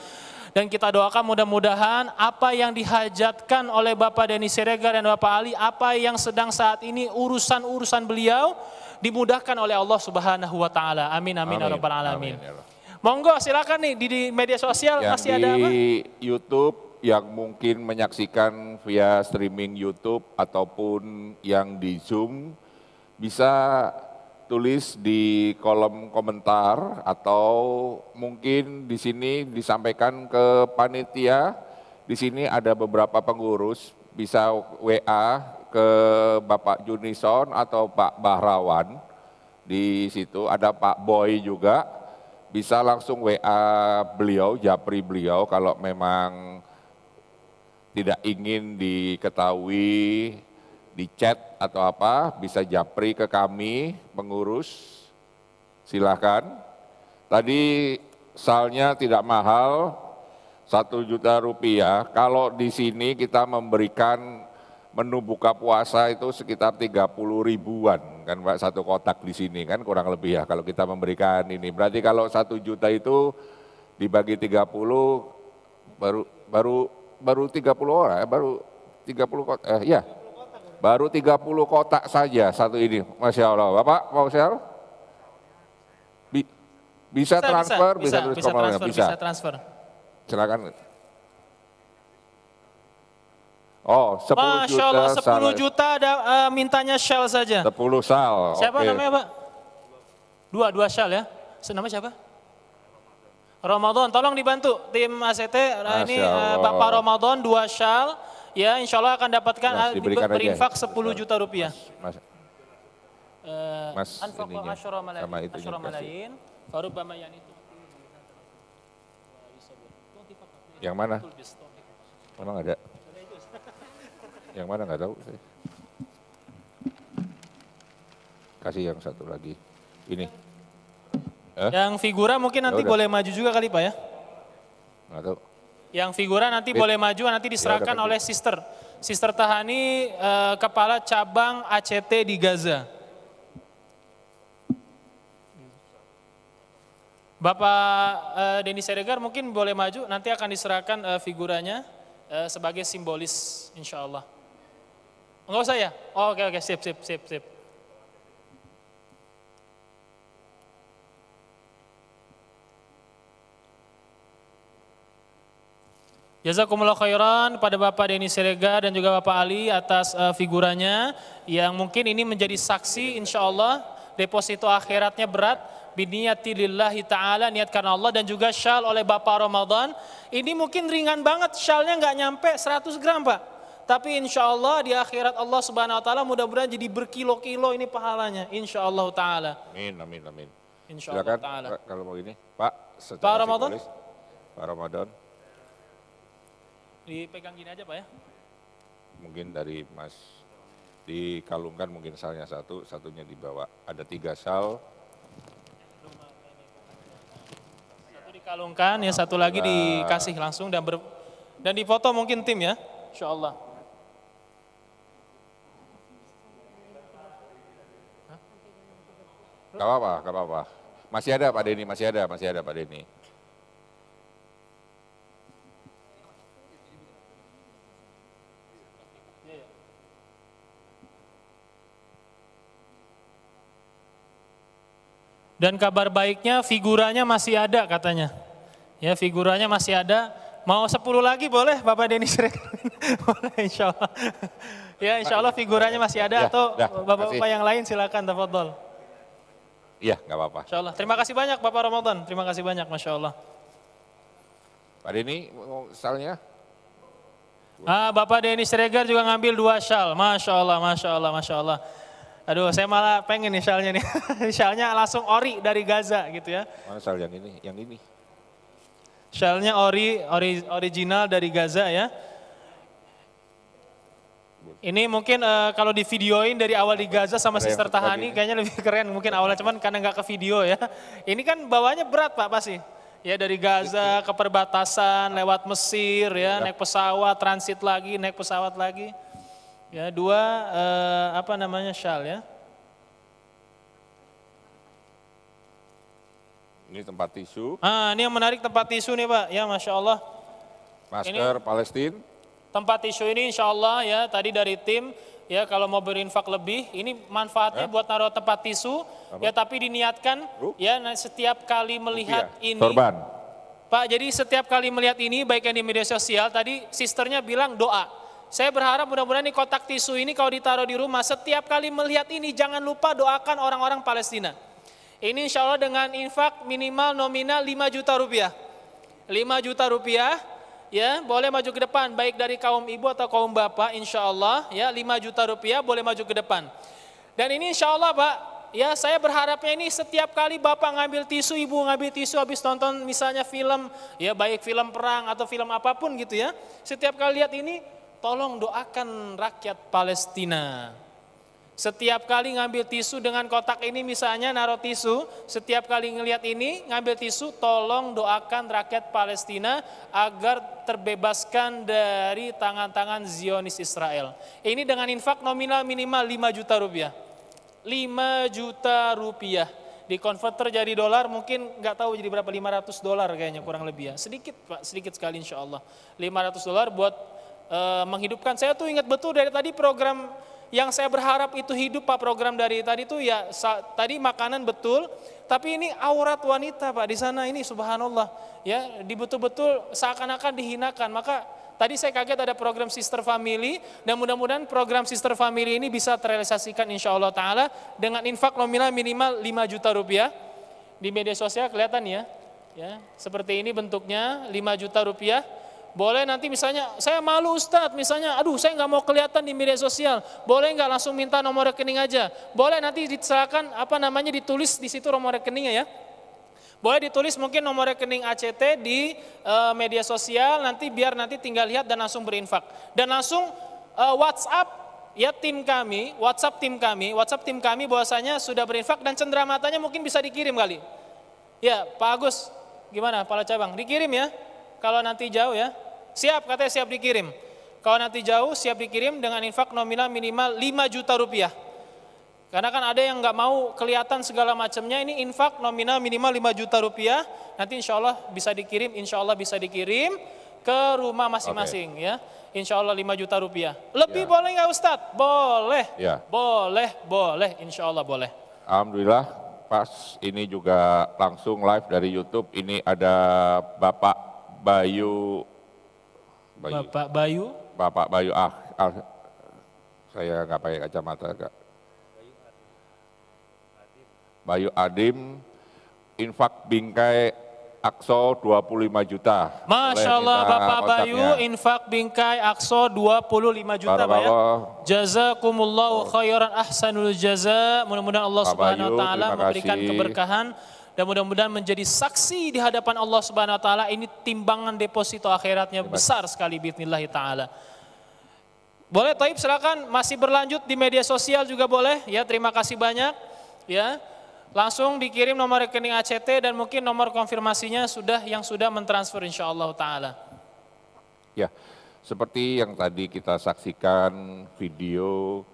Dan kita doakan mudah-mudahan apa yang dihajatkan oleh Bapak Denny Siregar dan Bapak Ali, apa yang sedang saat ini urusan-urusan beliau dimudahkan oleh Allah Subhanahu wa taala. Amin amin ya rabbal alamin. Monggo silakan nih di media sosial yang masih ada apa? Di YouTube yang mungkin menyaksikan via streaming YouTube ataupun yang di Zoom bisa tulis di kolom komentar atau mungkin di sini disampaikan ke panitia. Di sini ada beberapa pengurus, bisa WA ke Bapak Junison atau Pak Bahrawan. Di situ ada Pak Boy juga, bisa langsung WA beliau, japri beliau kalau memang tidak ingin diketahui di chat atau apa, bisa japri ke kami pengurus, silahkan. Tadi salnya tidak mahal, 1 juta rupiah. Kalau di sini kita memberikan menu buka puasa itu sekitar 30 ribuan kan Pak, satu kotak di sini kan kurang lebih ya kalau kita memberikan ini. Berarti kalau 1 juta itu dibagi 30 baru 30 orang, baru 30 kotak, ya. Baru 30 kotak saja satu ini, Masya Allah. Bapak mau share? Bisa transfer, bisa transfer. Silakan. Oh, 10 Masya juta. Allah, 10 juta ada mintanya Shell saja. 10 sal. Siapa okay. namanya Pak? Dua Shell ya? Nama siapa? Ramadan, tolong dibantu tim ACT. Ini Bapak Ramadan 2 Shell. Ya, insya Allah akan dapatkan berinfak 10 juta rupiah. Mas ininya, sama itunya malayin, Farubama yani itu. Yang mana? Memang ada. Yang mana nggak tahu saya. Kasih yang satu lagi. Ini. Yang figura mungkin nanti boleh maju juga kali Pak ya? Nggak tahu. Yang figura nanti boleh maju, nanti diserahkan oleh Sister Tahani, Kepala Cabang ACT di Gaza. Bapak Denny Siregar mungkin boleh maju, nanti akan diserahkan figuranya sebagai simbolis insya Allah. Enggak usah ya? Oh, oke, sip. Jazakumullah khairan pada Bapak Denny Siregar dan juga Bapak Ali atas figuranya yang mungkin ini menjadi saksi insya Allah deposito akhiratnya berat biniyati lillahi ta'ala, niat karena Allah, dan juga syal oleh Bapak Ramadan. Ini mungkin ringan banget, syalnya nggak nyampe 100 gram Pak. Tapi insya Allah di akhirat Allah Subhanahu Wa Ta'ala mudah-mudahan jadi berkilo-kilo ini pahalanya insya Allah Ta'ala. Amin. Insya Allah Ta'ala. Kalau mau ini Pak, Pak Ramadan. Pak Ramadan. Dipegang gini aja Pak ya. Mungkin dari Mas dikalungkan mungkin salnya satu, satunya dibawa. Ada 3 sal. Satu dikalungkan, ya satu lagi dikasih langsung dan difoto mungkin tim ya, insya Allah. Gak apa-apa. Masih ada Pak Denny, masih ada Pak Denny. Dan kabar baiknya figuranya masih ada katanya. Ya, figuranya masih ada. Mau 10 lagi boleh Bapak Denny Siregar? Boleh insya Allah. Ya insya Allah figuranya masih ada atau Bapak-Bapak yang lain silakan tafadhol. Iya nggak apa-apa. Insya Allah. Terima kasih banyak Bapak Ramadan. Terima kasih banyak Masya Allah. Pak Denny mau salnya? Bapak Denny Siregar juga ngambil 2 syal. Masya Allah. Aduh, saya malah pengen nih syalnya nih. Syalnya langsung ori dari Gaza gitu ya. Mana syal yang ini? Yang ini. Syalnya original dari Gaza ya. Ini mungkin kalau di videoin dari awal di Gaza sama Sister Tahani kayaknya lebih keren mungkin awalnya, cuman karena nggak ke video ya. Ini kan bawanya berat Pak pasti. Ya dari Gaza ke perbatasan lewat Mesir ya, naik pesawat, transit lagi, naik pesawat lagi. Ya 2 syal ya. Ini tempat tisu. Ini yang menarik tempat tisu nih Pak. Ya Masya Allah. Masker Palestina. Tempat tisu ini insya Allah ya tadi dari tim ya kalau mau berinfak lebih ini manfaatnya buat naruh tempat tisu ya tapi diniatkan ya setiap kali melihat ini. Sorban. Pak jadi setiap kali melihat ini baik yang di media sosial tadi sisternya bilang doa. Saya berharap mudah-mudahan di kotak tisu ini kalau ditaruh di rumah setiap kali melihat ini jangan lupa doakan orang-orang Palestina. Ini insya Allah dengan infak minimal nominal 5 juta rupiah. 5 juta rupiah. Ya, boleh maju ke depan, baik dari kaum ibu atau kaum bapak, insya Allah, ya 5 juta rupiah boleh maju ke depan. Dan ini insya Allah Pak, ya saya berharapnya ini setiap kali bapak ngambil tisu, ibu ngambil tisu habis nonton misalnya film, ya baik film perang atau film apapun gitu ya. Setiap kali lihat ini, tolong doakan rakyat Palestina. Setiap kali ngambil tisu dengan kotak ini misalnya naruh tisu, setiap kali ngelihat ini ngambil tisu tolong doakan rakyat Palestina agar terbebaskan dari tangan-tangan Zionis Israel. Ini dengan infak nominal minimal 5 juta rupiah. 5 juta rupiah. Di konverter jadi dolar mungkin nggak tahu jadi berapa, $500 kayaknya kurang lebih ya. Sedikit Pak, sedikit sekali insya Allah. $500 buat menghidupkan. Saya tuh ingat betul dari tadi program yang saya berharap itu hidup Pak program dari tadi tuh ya tadi makanan betul, tapi ini aurat wanita Pak di sana ini subhanallah ya betul-betul seakan-akan dihinakan. Maka tadi saya kaget ada program Sister Family dan mudah-mudahan program Sister Family ini bisa terrealisasikan insya Allah Ta'ala dengan infak nominal minimal 5 juta rupiah. Di media sosial kelihatan ya seperti ini bentuknya 5 juta rupiah. Boleh nanti misalnya, saya malu Ustadz misalnya, aduh saya nggak mau kelihatan di media sosial, boleh nggak langsung minta nomor rekening aja? Boleh nanti diserahkan ditulis di situ nomor rekeningnya ya. Boleh ditulis mungkin nomor rekening ACT di media sosial, nanti biar nanti tinggal lihat dan langsung berinfak. Dan langsung WhatsApp ya WhatsApp tim kami bahwasanya sudah berinfak dan cenderamata mungkin bisa dikirim kali. Ya Pak Agus, gimana Kepala Cabang? Dikirim ya? Kalau nanti jauh ya, siap katanya siap dikirim. Kalau nanti jauh siap dikirim dengan infak nominal minimal 5 juta rupiah. Karena kan ada yang nggak mau kelihatan segala macamnya, ini infak nominal minimal 5 juta rupiah. Nanti insya Allah bisa dikirim ke rumah masing-masing ya. Insya Allah 5 juta rupiah. Lebih boleh nggak Ustadz? Boleh, boleh, insya Allah boleh. Alhamdulillah pas ini juga langsung live dari YouTube, ini ada Bapak Bayu, saya nggak pakai kacamata Kak. Bayu Adim, infak bingkai Aqsa 25 juta. Masya Allah Bapak Bayu, infak bingkai Aqsa 25 juta Pak ya. Jazakumullahu khairan ahsanul jaza. Mudah-mudahan Allah Subhanahu wa Ta'ala memberikan keberkahan. Dan mudah-mudahan menjadi saksi di hadapan Allah Subhanahu wa Ta'ala, ini timbangan deposito akhiratnya besar sekali biidznillah ta'ala. Boleh Taib silakan masih berlanjut di media sosial juga boleh ya, terima kasih banyak ya. Langsung dikirim nomor rekening ACT dan mungkin nomor konfirmasinya yang sudah mentransfer insyaallah ta'ala. Ya, seperti yang tadi kita saksikan video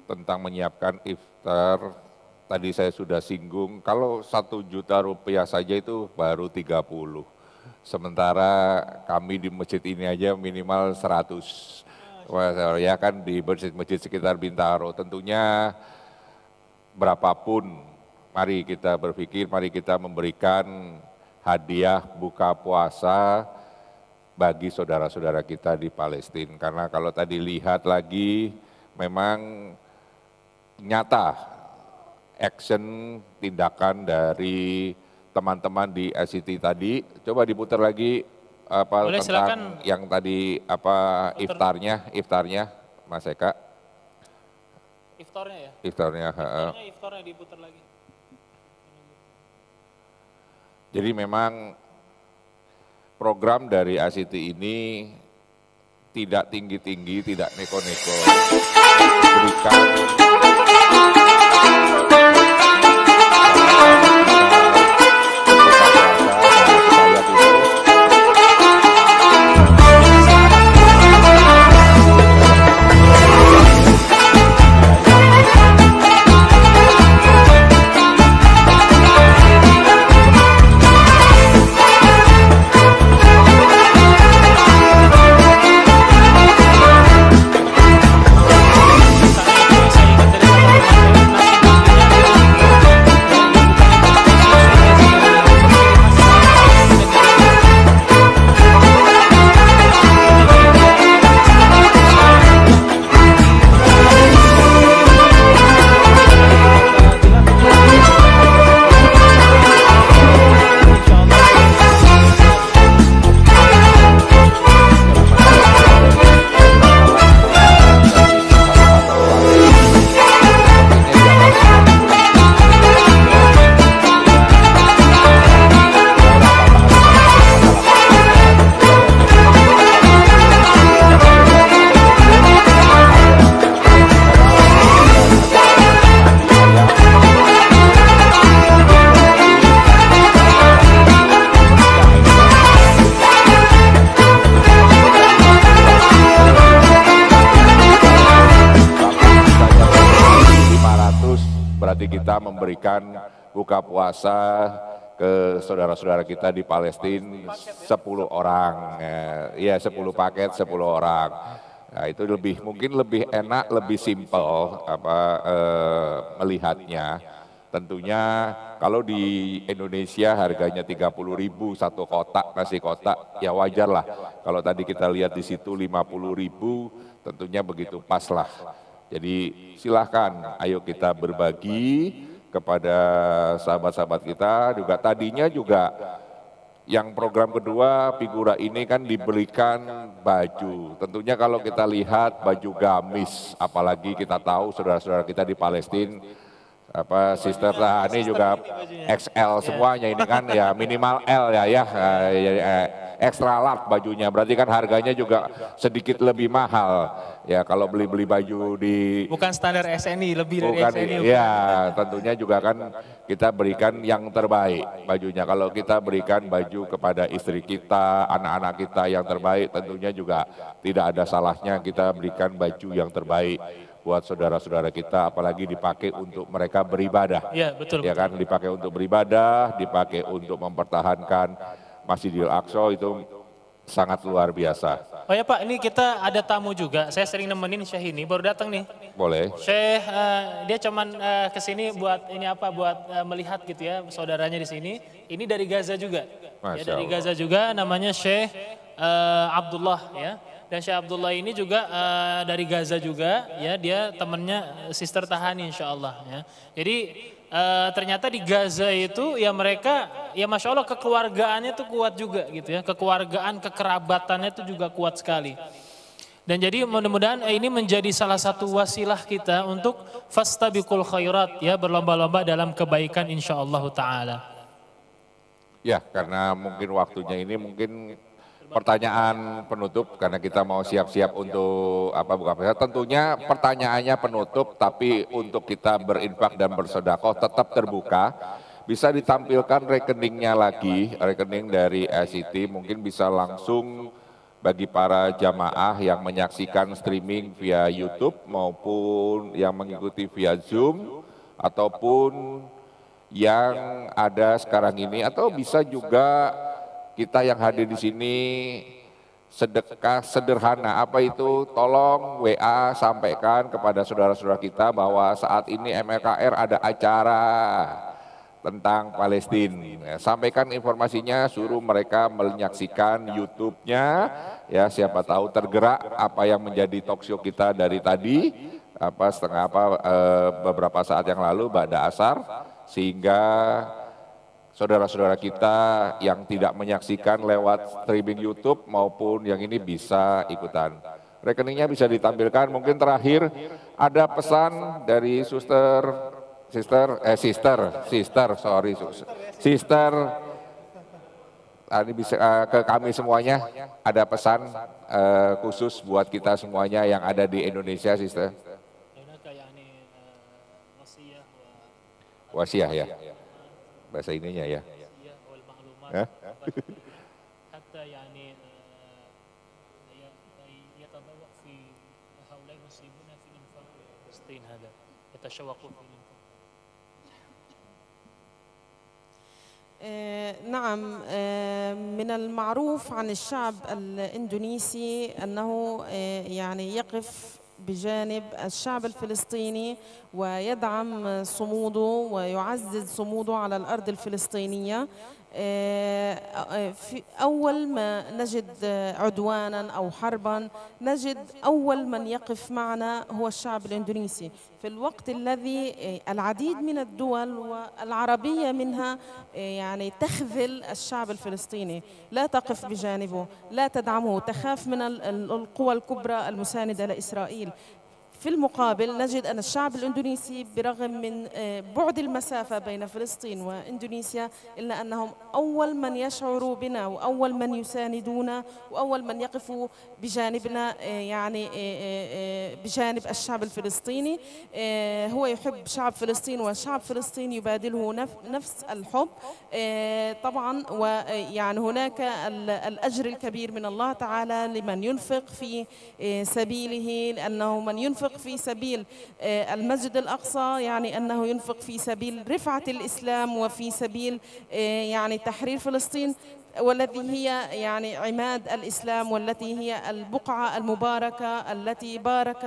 tentang menyiapkan iftar. Tadi saya sudah singgung, kalau 1 juta rupiah saja itu baru 30. Sementara kami di masjid ini aja minimal 100. Ya kan di masjid-masjid sekitar Bintaro. Tentunya berapapun, mari kita berpikir, mari kita memberikan hadiah buka puasa bagi saudara-saudara kita di Palestina. Karena kalau tadi lihat lagi, memang nyata action tindakan dari teman-teman di ICT tadi. Coba diputar lagi boleh, tentang silakan. Yang tadi iftarnya Mas Eka. Iftarnya ya? Iftarnya diputar lagi. Jadi memang program dari ICT ini tidak tinggi-tinggi, tidak neko-neko. Berikan kita memberikan buka puasa ke saudara-saudara kita di Palestina 10 orang, ya 10 paket 10 orang. Nah, itu mungkin lebih enak, lebih simpel melihatnya. Tentunya kalau di Indonesia harganya 30.000 satu kotak nasi kotak, ya wajar lah. Kalau tadi kita lihat di situ 50.000, tentunya begitu pas lah. Jadi silahkan, ayo kita berbagi kepada sahabat-sahabat kita. Juga tadinya juga yang program kedua Figura ini kan diberikan baju. Tentunya kalau kita lihat baju gamis, apalagi kita tahu saudara-saudara kita di Palestina, Sister Tahani juga XL semuanya ini kan, ya minimal L ya, extra large bajunya, berarti kan harganya juga sedikit lebih mahal. Ya kalau beli baju di bukan standar SNI, lebih dari SNI. Ya tentunya juga kan kita berikan yang terbaik bajunya. Kalau kita berikan baju kepada istri kita, anak-anak kita yang terbaik, tentunya juga tidak ada salahnya kita berikan baju yang terbaik buat saudara-saudara kita, apalagi dipakai untuk mereka beribadah. Ya, betul. Ya kan, dipakai untuk beribadah, dipakai untuk mempertahankan Masjidil Aqsa, itu sangat luar biasa. Oh ya Pak, ini kita ada tamu juga. Saya sering nemenin Syekh ini, baru datang nih. Boleh. Syekh dia cuman kesini buat ini buat melihat gitu ya saudaranya di sini. Ini dari Gaza juga. Ya, dari Gaza juga, namanya Syekh Abdullah ya. Dan Syekh Abdullah ini juga dari Gaza juga, ya dia temannya Sister Tahani insya Allah. Ya. Jadi ternyata di Gaza itu ya mereka, ya Masya Allah kekeluargaannya tuh kuat juga gitu ya. Kekeluargaan, kekerabatannya itu juga kuat sekali. Dan jadi mudah-mudahan ini menjadi salah satu wasilah kita untuk fastabiqul khairat, ya berlomba-lomba dalam kebaikan insya Allah Ta'ala. Ya karena mungkin waktunya ini mungkin pertanyaan penutup, karena kita mau siap-siap untuk buka puasa. Tentunya pertanyaannya penutup, tapi untuk kita berinfak dan bersedekah tetap terbuka. Bisa ditampilkan rekeningnya lagi, rekening dari SCT, mungkin bisa langsung bagi para jamaah yang menyaksikan streaming via YouTube maupun yang mengikuti via Zoom ataupun yang ada sekarang ini, atau bisa juga kita yang hadir di sini sedekah sederhana. Apa itu? Tolong WA sampaikan kepada saudara-saudara kita bahwa saat ini MLKR ada acara tentang Palestina. Sampaikan informasinya, suruh mereka menyaksikan YouTube-nya. Ya siapa tahu tergerak apa yang menjadi talkshow kita dari tadi, beberapa saat yang lalu pada asar, sehingga saudara-saudara kita yang tidak menyaksikan lewat streaming YouTube maupun yang ini bisa ikutan. Rekeningnya bisa ditampilkan. Mungkin terakhir ada pesan dari Sister, ini bisa ke kami semuanya, ada pesan khusus buat kita semuanya yang ada di Indonesia, Sister. Wasiah ya. Bahasa ininya ya. نعم من المعروف عن الشعب الإندونيسي أنه يعني يقف بجانب الشعب الفلسطيني ويدعم صموده ويعزز صموده على الأرض الفلسطينية. في أول ما نجد عدوانا أو حربا نجد أول من يقف معنا هو الشعب الإندونيسي، في الوقت الذي العديد من الدول والعربية منها يعني تخذل الشعب الفلسطيني، لا تقف بجانبه، لا تدعمه، تخاف من القوى الكبرى المساندة لإسرائيل. في المقابل نجد أن الشعب الإندونيسي برغم من بعد المسافة بين فلسطين وإندونيسيا إلا أنهم أول من يشعروا بنا وأول من يساندونا وأول من يقفوا بجانبنا، يعني بجانب الشعب الفلسطيني. هو يحب شعب فلسطين وشعب فلسطين يبادله نفس الحب طبعا، ويعني هناك الأجر الكبير من الله تعالى لمن ينفق في سبيله، لأنه من ينفق ينفق في سبيل المسجد الأقصى يعني أنه ينفق في سبيل رفعة الإسلام وفي سبيل يعني تحرير فلسطين، والتي هي يعني عماد الإسلام، والتي هي البقعة المباركة التي بارك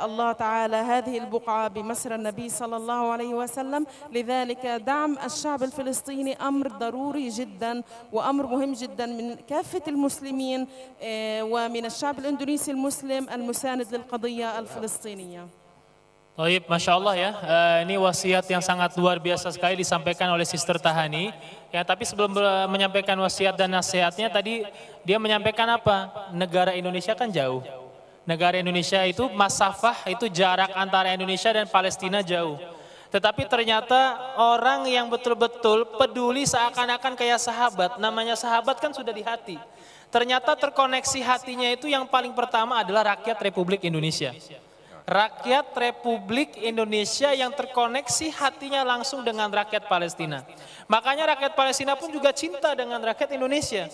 الله تعالى هذه البقعة بمسرى النبي صلى الله عليه وسلم. لذلك دعم الشعب الفلسطيني أمر ضروري جدا وأمر مهم جدا من كافة المسلمين ومن الشعب الإندونيسي المسلم المساند للقضية الفلسطينية. Baik, Masya Allah ya, ini wasiat yang sangat luar biasa sekali disampaikan oleh Sister Tahani. Ya, tapi sebelum menyampaikan wasiat dan nasihatnya tadi dia menyampaikan apa? Negara Indonesia kan jauh. Negara Indonesia itu masafah, itu jarak antara Indonesia dan Palestina jauh. Tetapi ternyata orang yang betul-betul peduli seakan-akan kayak sahabat, namanya sahabat kan sudah di hati. Ternyata terkoneksi hatinya itu yang paling pertama adalah rakyat Republik Indonesia. Rakyat Republik Indonesia yang terkoneksi hatinya langsung dengan rakyat Palestina. Makanya rakyat Palestina pun juga cinta dengan rakyat Indonesia.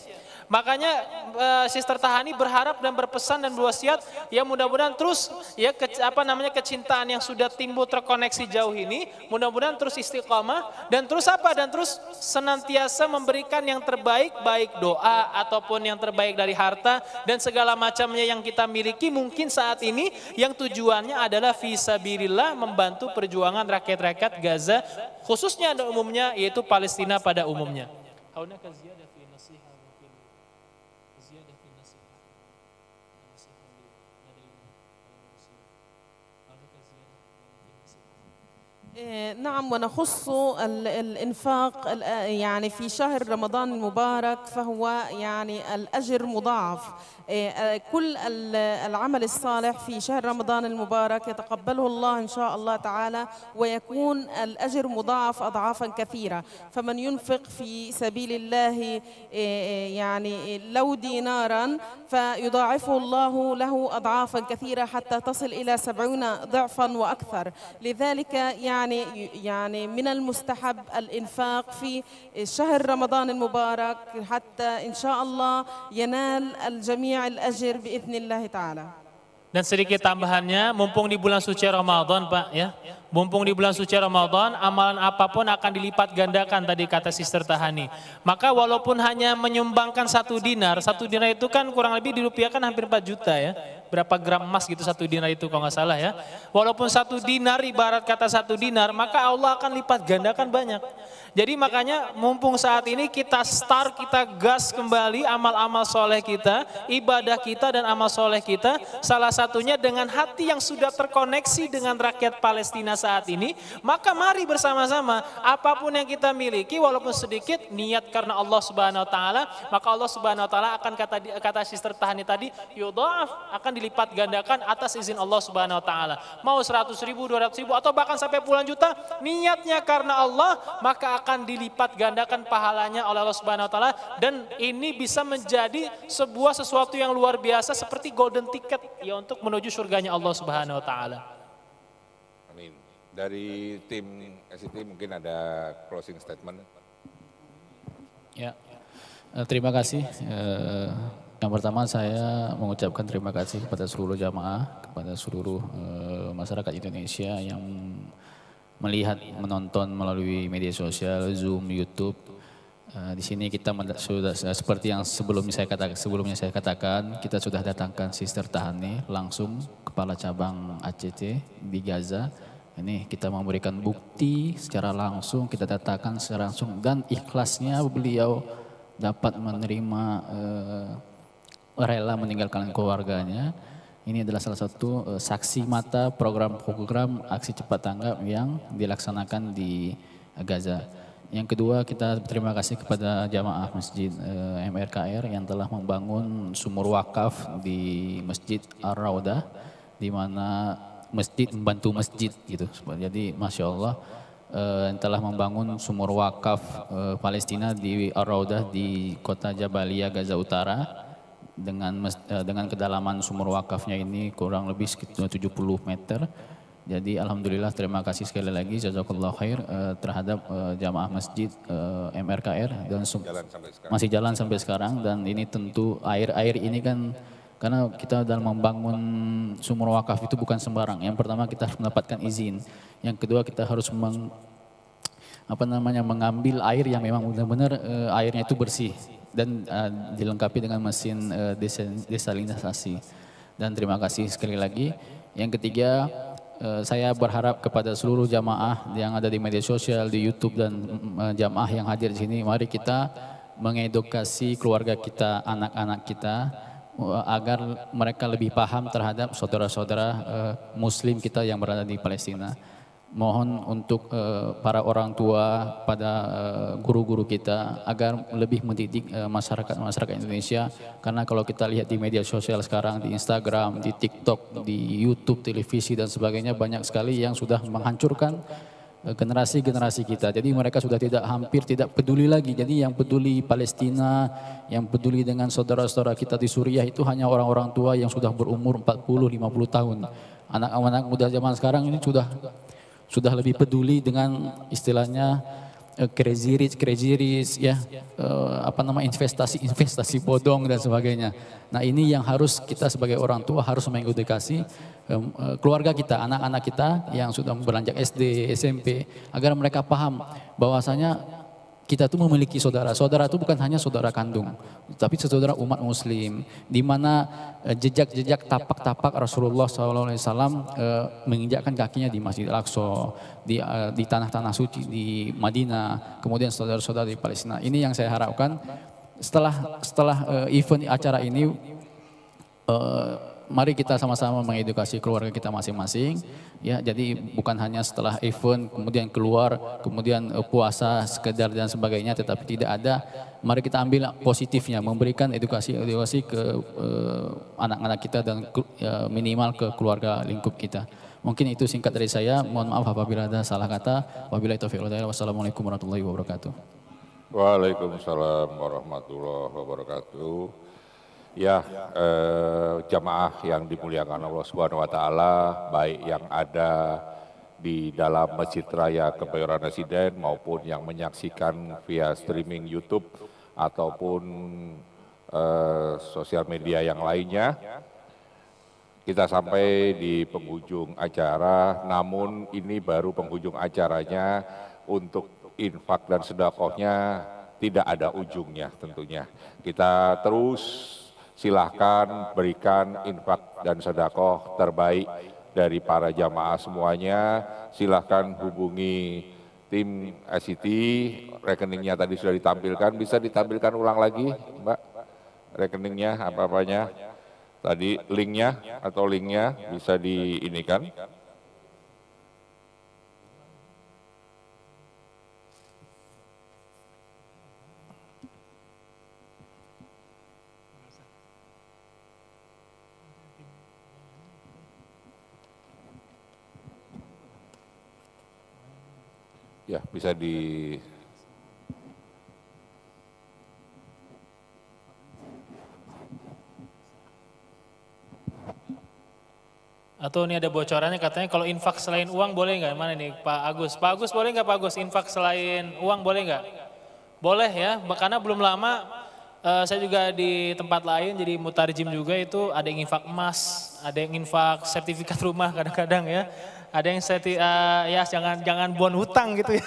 Makanya Sister Tahani berharap dan berpesan dan berwasiat ya mudah-mudahan terus ya kecintaan yang sudah timbul terkoneksi jauh ini mudah-mudahan terus istiqamah dan terus dan terus senantiasa memberikan yang terbaik, baik doa ataupun yang terbaik dari harta dan segala macamnya yang kita miliki mungkin saat ini yang tujuannya adalah fisabilillah membantu perjuangan rakyat-rakyat Gaza khususnya ada umumnya yaitu Palestina pada umumnya. نعم، ونخص الإنفاق يعني في شهر رمضان المبارك فهو يعني الأجر مضاعف. كل العمل الصالح في شهر رمضان المبارك يتقبله الله إن شاء الله تعالى ويكون الأجر مضاعف أضعافا كثيرة. فمن ينفق في سبيل الله يعني لو دينارا فيضاعفه الله له أضعافا كثيرة حتى تصل إلى 70 ضعفا وأكثر. لذلك يعني من المستحب الإنفاق في شهر رمضان المبارك حتى إن شاء الله ينال الجميع الأجر بإذن الله تعالى. Dan sedikit tambahannya, mumpung di bulan suci Ramadan Pak ya, mumpung di bulan suci Ramadan, amalan apapun akan dilipat gandakan tadi kata Sister Tahani. Maka walaupun hanya menyumbangkan 1 dinar itu kan kurang lebih dirupiahkan hampir 4 juta ya. Berapa gram emas gitu 1 dinar itu kalau nggak salah ya. Walaupun 1 dinar ibarat kata 1 dinar, maka Allah akan lipat gandakan banyak. Jadi makanya mumpung saat ini kita start, kita gas kembali amal-amal soleh kita, ibadah kita dan amal soleh kita. Salah satunya dengan hati yang sudah terkoneksi dengan rakyat Palestina saat ini. Maka mari bersama-sama apapun yang kita miliki walaupun sedikit niat karena Allah Subhanahu Wa Taala. Maka Allah Subhanahu Wa Taala akan kata Sister Tahani tadi, yudha'af akan dilipat gandakan atas izin Allah Subhanahu Wa Taala. Mau 100.000, 200.000 atau bahkan sampai puluhan juta, niatnya karena Allah maka akan dilipat gandakan pahalanya oleh Allah Subhanahu Wa Taala dan ini bisa menjadi sebuah sesuatu yang luar biasa seperti golden ticket ya untuk menuju surganya Allah Subhanahu Wa Taala. Amin. Dari tim SCT mungkin ada closing statement. Ya, terima kasih. Yang pertama saya mengucapkan terima kasih kepada seluruh jamaah, kepada seluruh masyarakat Indonesia yang melihat, menonton melalui media sosial, Zoom, YouTube. Di sini kita sudah seperti yang sebelumnya saya katakan, kita sudah datangkan Sister Tahani langsung kepala cabang ACT di Gaza. Ini kita memberikan bukti secara langsung, kita datangkan secara langsung dan ikhlasnya beliau dapat menerima rela meninggalkan keluarganya. Ini adalah salah satu saksi mata program-program aksi cepat tanggap yang dilaksanakan di Gaza. Yang kedua, kita berterima kasih kepada jamaah Masjid MRKR yang telah membangun sumur wakaf di Masjid Ar-Raudah, di mana masjid membantu masjid gitu. Jadi Masya Allah yang telah membangun sumur wakaf Palestina di Ar-Raudah di kota Jabalia, Gaza Utara. Dengan kedalaman sumur wakafnya ini kurang lebih sekitar 70 meter. Jadi alhamdulillah terima kasih sekali lagi jazakallah khair terhadap jamaah masjid MRKR dan masih jalan sampai sekarang dan ini tentu air ini kan Karena kita dalam membangun sumur wakaf itu bukan sembarang. Yang pertama kita harus mendapatkan izin. Yang kedua kita harus mengambil air yang memang benar-benar airnya itu bersih dan dilengkapi dengan mesin desalinisasi. Dan terima kasih sekali lagi. Yang ketiga, saya berharap kepada seluruh jamaah yang ada di media sosial, di YouTube dan jamaah yang hadir di sini, mari kita mengedukasi keluarga kita, anak-anak kita, agar mereka lebih paham terhadap saudara-saudara Muslim kita yang berada di Palestina. Mohon untuk para orang tua, pada guru-guru kita agar lebih mendidik masyarakat Indonesia. Karena kalau kita lihat di media sosial sekarang, di Instagram, di TikTok, di YouTube, televisi dan sebagainya, banyak sekali yang sudah menghancurkan generasi-generasi kita. Jadi mereka sudah hampir tidak peduli lagi. Jadi yang peduli Palestina, yang peduli dengan saudara-saudara kita di Suriah itu hanya orang-orang tua yang sudah berumur 40-50 tahun. Anak-anak muda zaman sekarang ini sudah lebih peduli dengan istilahnya crazy rich ya, investasi bodong dan sebagainya. Nah ini yang harus kita sebagai orang tua harus mengedukasi keluarga kita, anak-anak kita yang sudah beranjak SD, SMP, agar mereka paham bahwasanya kita tuh memiliki saudara. Saudara itu bukan hanya saudara kandung, tapi saudara umat Muslim, di mana jejak-jejak tapak-tapak Rasulullah SAW menginjakkan kakinya di Masjid Al-Aqsa, di tanah-tanah suci di Madinah, kemudian saudara-saudara di Palestina. Ini yang saya harapkan setelah event acara ini. Mari kita sama-sama mengedukasi keluarga kita masing-masing, ya. Jadi bukan hanya setelah event kemudian keluar, kemudian puasa sekedar dan sebagainya, tetapi tidak ada. Mari kita ambil positifnya, memberikan edukasi ke anak-anak kita dan minimal ke keluarga lingkup kita. Mungkin itu singkat dari saya. Mohon maaf apabila ada salah kata. Wabillahi taufiq wal hidayah. Wassalamualaikum warahmatullahi wabarakatuh. Waalaikumsalam warahmatullahi wabarakatuh. Ya, jamaah yang dimuliakan Allah Subhanahu wa taala, baik yang ada di dalam Masjid Raya Kebayoran Residen maupun yang menyaksikan via streaming YouTube ataupun sosial media yang lainnya. Kita sampai di penghujung acara, namun ini baru penghujung acaranya. Untuk infak dan sedekahnya tidak ada ujungnya tentunya. Kita terus silahkan berikan infak dan sedekah terbaik dari para jamaah semuanya. Silahkan hubungi tim SCT, rekeningnya tadi sudah ditampilkan, bisa ditampilkan ulang lagi Mbak, rekeningnya apa-apanya, tadi linknya bisa diinikan. Ya, bisa di atau ini ada bocorannya katanya kalau infak selain uang boleh nggak? Mana nih Pak Agus? Pak Agus boleh nggak Pak Agus infak selain uang boleh nggak? Boleh ya, karena belum lama saya juga di tempat lain jadi mutarjim juga itu ada yang infak emas, ada yang infak sertifikat rumah kadang-kadang ya. Ada yang ya jangan bon hutang gitu ya.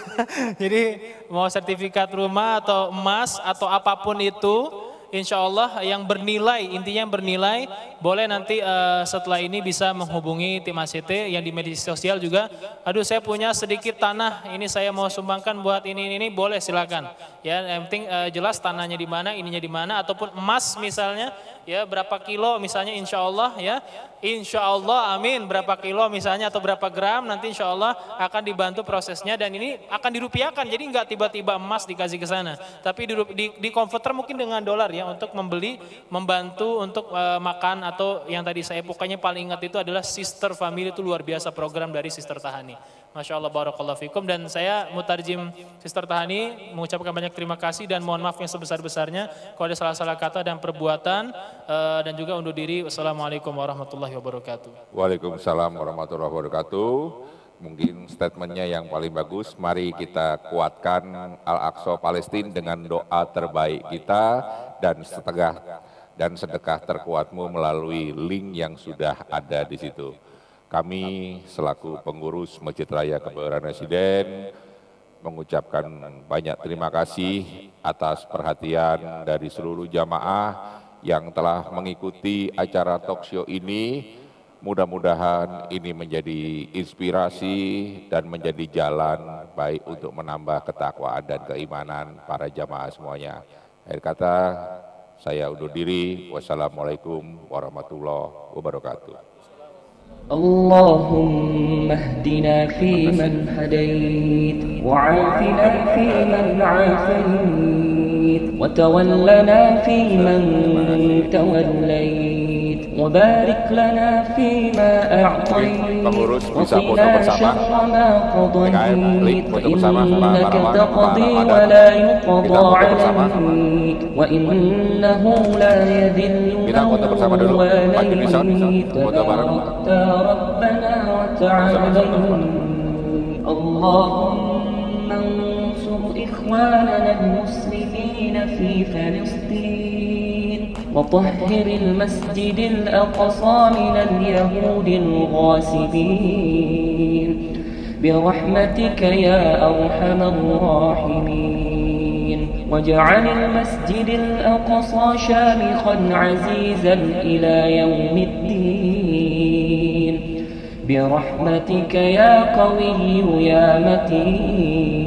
Jadi mau sertifikat rumah atau emas atau apapun itu, insya Allah yang bernilai, intinya yang bernilai, boleh nanti setelah ini bisa menghubungi tim ACT yang di media sosial juga. Aduh saya punya sedikit tanah, ini saya mau sumbangkan buat ini boleh silakan. Ya yang penting jelas tanahnya di mana, ininya di mana, ataupun emas misalnya, ya berapa kilo misalnya insya Allah ya. Insya Allah amin berapa kilo misalnya atau berapa gram nanti insya Allah akan dibantu prosesnya dan ini akan dirupiahkan jadi nggak tiba-tiba emas dikasih ke sana tapi di converter mungkin dengan dolar ya untuk membeli membantu untuk makan atau yang tadi saya pokoknya paling ingat itu adalah Sister Family itu luar biasa program dari Sister Tahani. Masya Allah barakallahu fikum dan saya mutarjim Sister Tahani mengucapkan banyak terima kasih dan mohon maaf yang sebesar-besarnya kalau ada salah-salah kata dan perbuatan dan juga undur diri. Wassalamualaikum warahmatullahi wabarakatuh. Waalaikumsalam warahmatullahi wabarakatuh. Mungkin statementnya yang paling bagus, mari kita kuatkan Al-Aqsa Palestina dengan doa terbaik kita dan dan sedekah terkuatmu melalui link yang sudah ada di situ. Kami selaku pengurus Masjid Raya Kebayoran Residen mengucapkan banyak terima kasih atas perhatian dari seluruh jamaah yang telah mengikuti acara talkshow ini. Mudah-mudahan ini menjadi inspirasi dan menjadi jalan baik untuk menambah ketakwaan dan keimanan para jamaah semuanya. Akhir kata, saya undur diri. Wassalamualaikum warahmatullahi wabarakatuh. اللهم اهدنا فيمن هديت وعافنا فيمن عافيت وتولنا فيمن توليت وبارك لنا فيما أعطيت وقنا شر ما قضيت فإنك تقضي ولا يقضى عليك وإنه لا يذل من واليت تباركت ربنا وتعالى. اللهم انصر إخواننا المسلمين في فلسطين وطهر المسجد الأقصى من اليهود الغاصبين برحمتك يا أرحم الراحمين واجعل المسجد الأقصى شامخا عزيزا إلى يوم الدين برحمتك يا قوي يا متين.